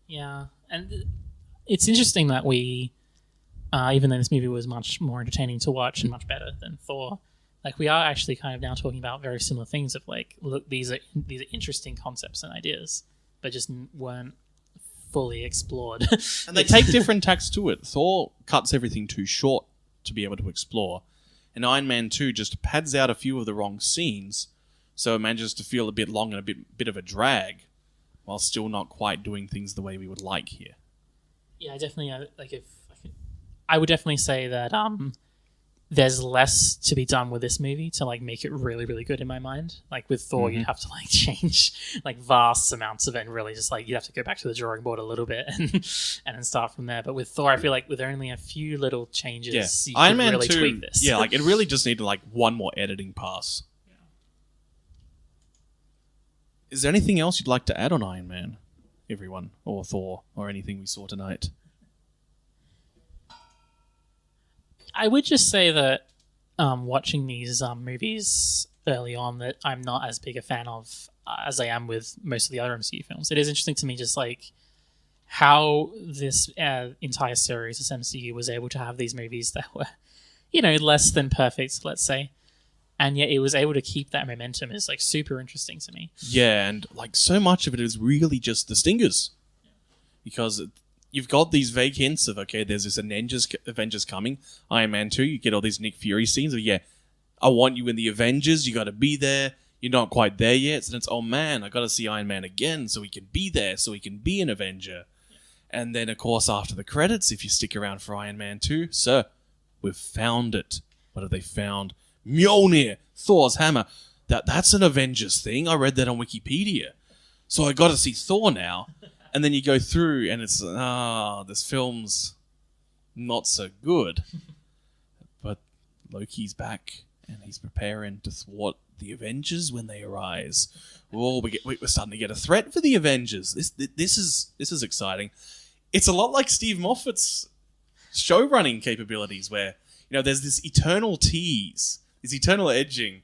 Yeah, and it's interesting that we, even though this movie was much more entertaining to watch and much better than Thor, like we are actually kind of now talking about very similar things of like, look, these are interesting concepts and ideas, but just weren't fully explored. And they take different tacks to it. Thor cuts everything too short to be able to explore, and Iron Man 2 just pads out a few of the wrong scenes, so it manages to feel a bit long and a bit of a drag, while still not quite doing things the way we would like here. Yeah, I definitely I would definitely say that there's less to be done with this movie to like make it really, really good in my mind. Like with Thor, you'd have to like change like vast amounts of it, and really just like you'd have to go back to the drawing board a little bit and then start from there. But with Thor, I feel like with only a few little changes, you Iron could Man really 2, tweak this. Yeah, like it really just needed like one more editing pass. Yeah. Is there anything else you'd like to add on Iron Man, everyone, or Thor, or anything we saw tonight? I would just say that watching these movies early on, that I'm not as big a fan of as I am with most of the other MCU films. It is interesting to me just like how this entire series, this MCU, was able to have these movies that were, less than perfect, let's say, and yet it was able to keep that momentum. Is like super interesting to me. Yeah, and like so much of it is really just the stingers. Because you've got these vague hints of, okay, there's this Avengers coming, Iron Man 2, you get all these Nick Fury scenes of, yeah, I want you in the Avengers, you got to be there, you're not quite there yet, so then it's, oh man, I got to see Iron Man again so he can be there, so he can be an Avenger. Yeah. And then, of course, after the credits, if you stick around for Iron Man 2, sir, we've found it. What have they found? Mjolnir, Thor's hammer. That's an Avengers thing. I read that on Wikipedia. So I got to see Thor now. And then you go through and it's, this film's not so good. But Loki's back and he's preparing to thwart the Avengers when they arise. Oh, we're starting to get a threat for the Avengers. This is exciting. It's a lot like Steve Moffat's show-running capabilities where, there's this eternal tease, this eternal edging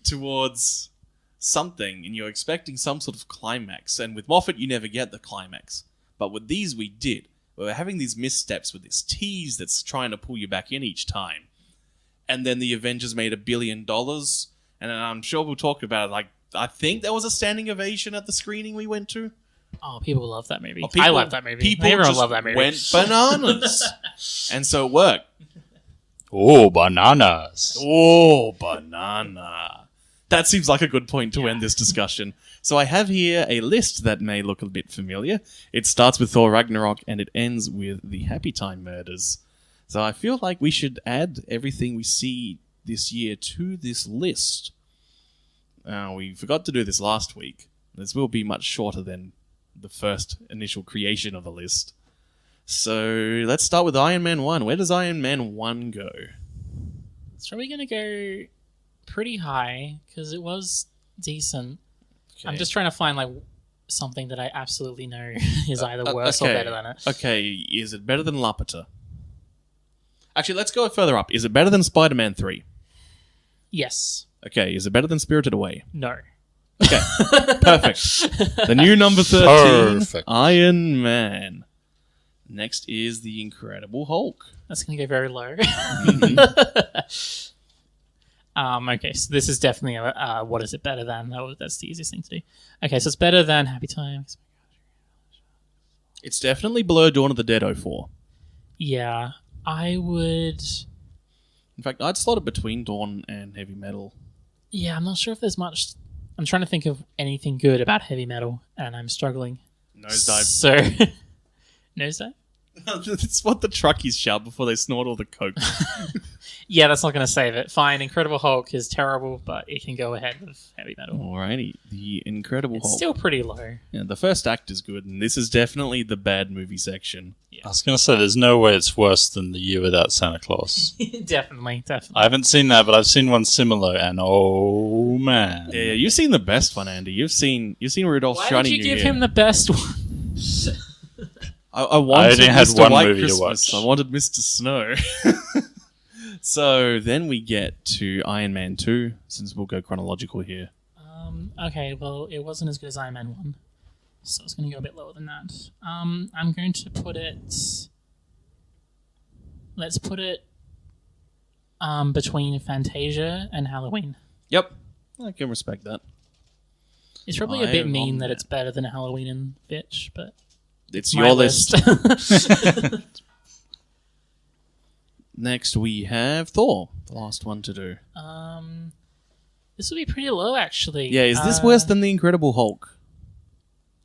towards something, and you're expecting some sort of climax. And with Moffat, you never get the climax. But with these, we did. We're having these missteps with this tease that's trying to pull you back in each time. And then the Avengers made $1 billion, and I'm sure we'll talk about it. Like, I think there was a standing ovation at the screening we went to. Oh, people love that movie. I love that movie. People Everyone just love that movie. went bananas. And so it worked. Oh, bananas. Oh, banana. That seems like a good point to end this discussion. So I have here a list that may look a bit familiar. It starts with Thor Ragnarok and it ends with the Happy Time murders. So I feel like we should add everything we see this year to this list. We forgot to do this last week. This will be much shorter than the first initial creation of the list. So let's start with Iron Man 1. Where does Iron Man 1 go? It's probably going to go pretty high because it was decent. Okay. I'm just trying to find like something that I absolutely know is either worse or better than it. Okay, is it better than Laputa? Actually, let's go further up. Is it better than Spider-Man 3? Yes. Okay, is it better than Spirited Away? No. Okay, perfect. The new number 13, Perfect. Iron Man. Next is The Incredible Hulk. That's going to go very low. Okay, so this is definitely a what is it better than? That's the easiest thing to do. Okay, so it's better than Happy Times. It's definitely below Dawn of the Dead 04. Yeah, I would... In fact, I'd slot it between Dawn and Heavy Metal. Yeah, I'm not sure if there's much I'm trying to think of anything good about heavy metal, and I'm struggling. Nosedive. So, nosedive? It's what the truckies shout before they snort all the coke. Yeah, that's not going to save it. Fine, Incredible Hulk is terrible, but it can go ahead with heavy metal. Alrighty, the Incredible It's Hulk. still pretty low. Yeah, the first act is good, and this is definitely the bad movie section. I was going to say, there's no way it's worse than The Year Without Santa Claus. Definitely. I haven't seen that, but I've seen one similar, and oh man. Yeah, you've seen the best one, Andy. You've seen Rudolph's Why Shiny did you New give Year. him the best one? I wanted only had Mr. one White movie to Christmas. watch. I wanted Mr. Snow. So then we get to Iron Man 2, since we'll go chronological here. Okay, well, it wasn't as good as Iron Man 1, so it's going to go a bit lower than that. I'm going to put it... Let's put it between Fantasia and Halloween. Yep. I can respect that. It's probably a bit Iron mean Man. that it's better than Halloween and Bitch, but... It's my your list. list. Next we have Thor, the last one to do. This will be pretty low, actually. Yeah, is this worse than the Incredible Hulk?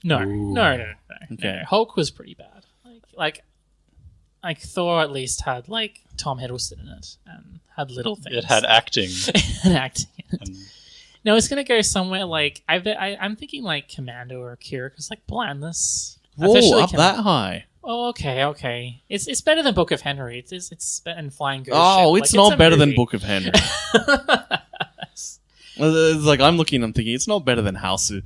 No. Ooh. No. Okay. Hulk was pretty bad. Like Thor at least had like Tom Hiddleston in it and had little things. It had acting. and acting. In it. And No, it's gonna go somewhere like I'm thinking like Commando or Akira because like blandness. Whoa, Officially up that high. Oh, okay. It's better than Book of Henry. It's better than Flying Ghost. Oh, Ship. it's Like, not a better than movie. Book of Henry. It's like I'm thinking it's not better than Hausu.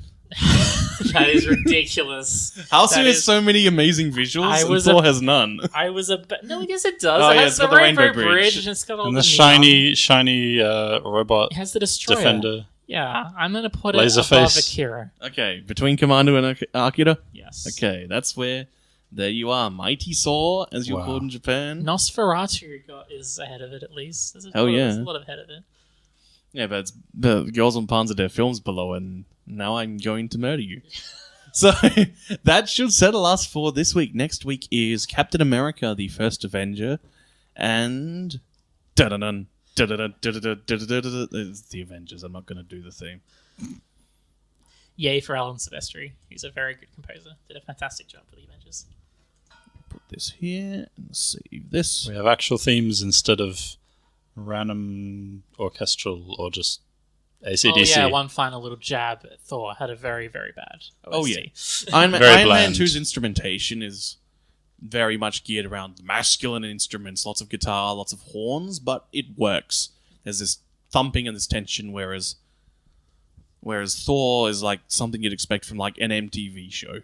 That is ridiculous. Hausu That has is- so many amazing visuals, I and was Thor a- has none. No, I guess it does. Oh, It yeah, has it's the got the Rainbow Rainbow Bridge, Bridge. and it's got all and the the shiny robot It has the Destroyer. defender. Yeah, I'm gonna put it above Laserface. Akira. Okay, between Commando and Akira. Yes. Okay, that's where. There you are, Mighty Saw, as you're Wow. called in Japan. Nosferatu is ahead of it at least. There's Hell yeah. there's a lot ahead of it. Yeah, but it's the Girls on Panzer their films below, and now I'm going to murder you. So that should settle us for this week. Next week is Captain America, the First Avenger, and da-da-dun, da-da-dun, da-da-dun, da-da-dun. It's the Avengers. I'm not going to do the theme. Yay for Alan Silvestri. He's a very good composer. Did a fantastic job for the Avengers. Put this here and save this. We have actual themes instead of random orchestral or just AC/DC. Oh yeah, one final little jab at Thor had a very, very bad OST. Oh, yeah. Iron Very Man bland. 2's instrumentation is very much geared around masculine instruments, lots of guitar, lots of horns, but it works. There's this thumping and this tension, whereas Thor is like something you'd expect from like an MTV show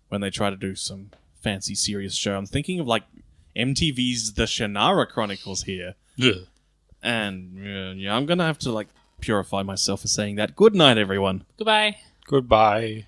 when they try to do some fancy serious show. I'm thinking of like MTV's The Shannara Chronicles here. Ugh. And yeah, I'm gonna have to like purify myself for saying that. Good night, everyone. Goodbye. Goodbye.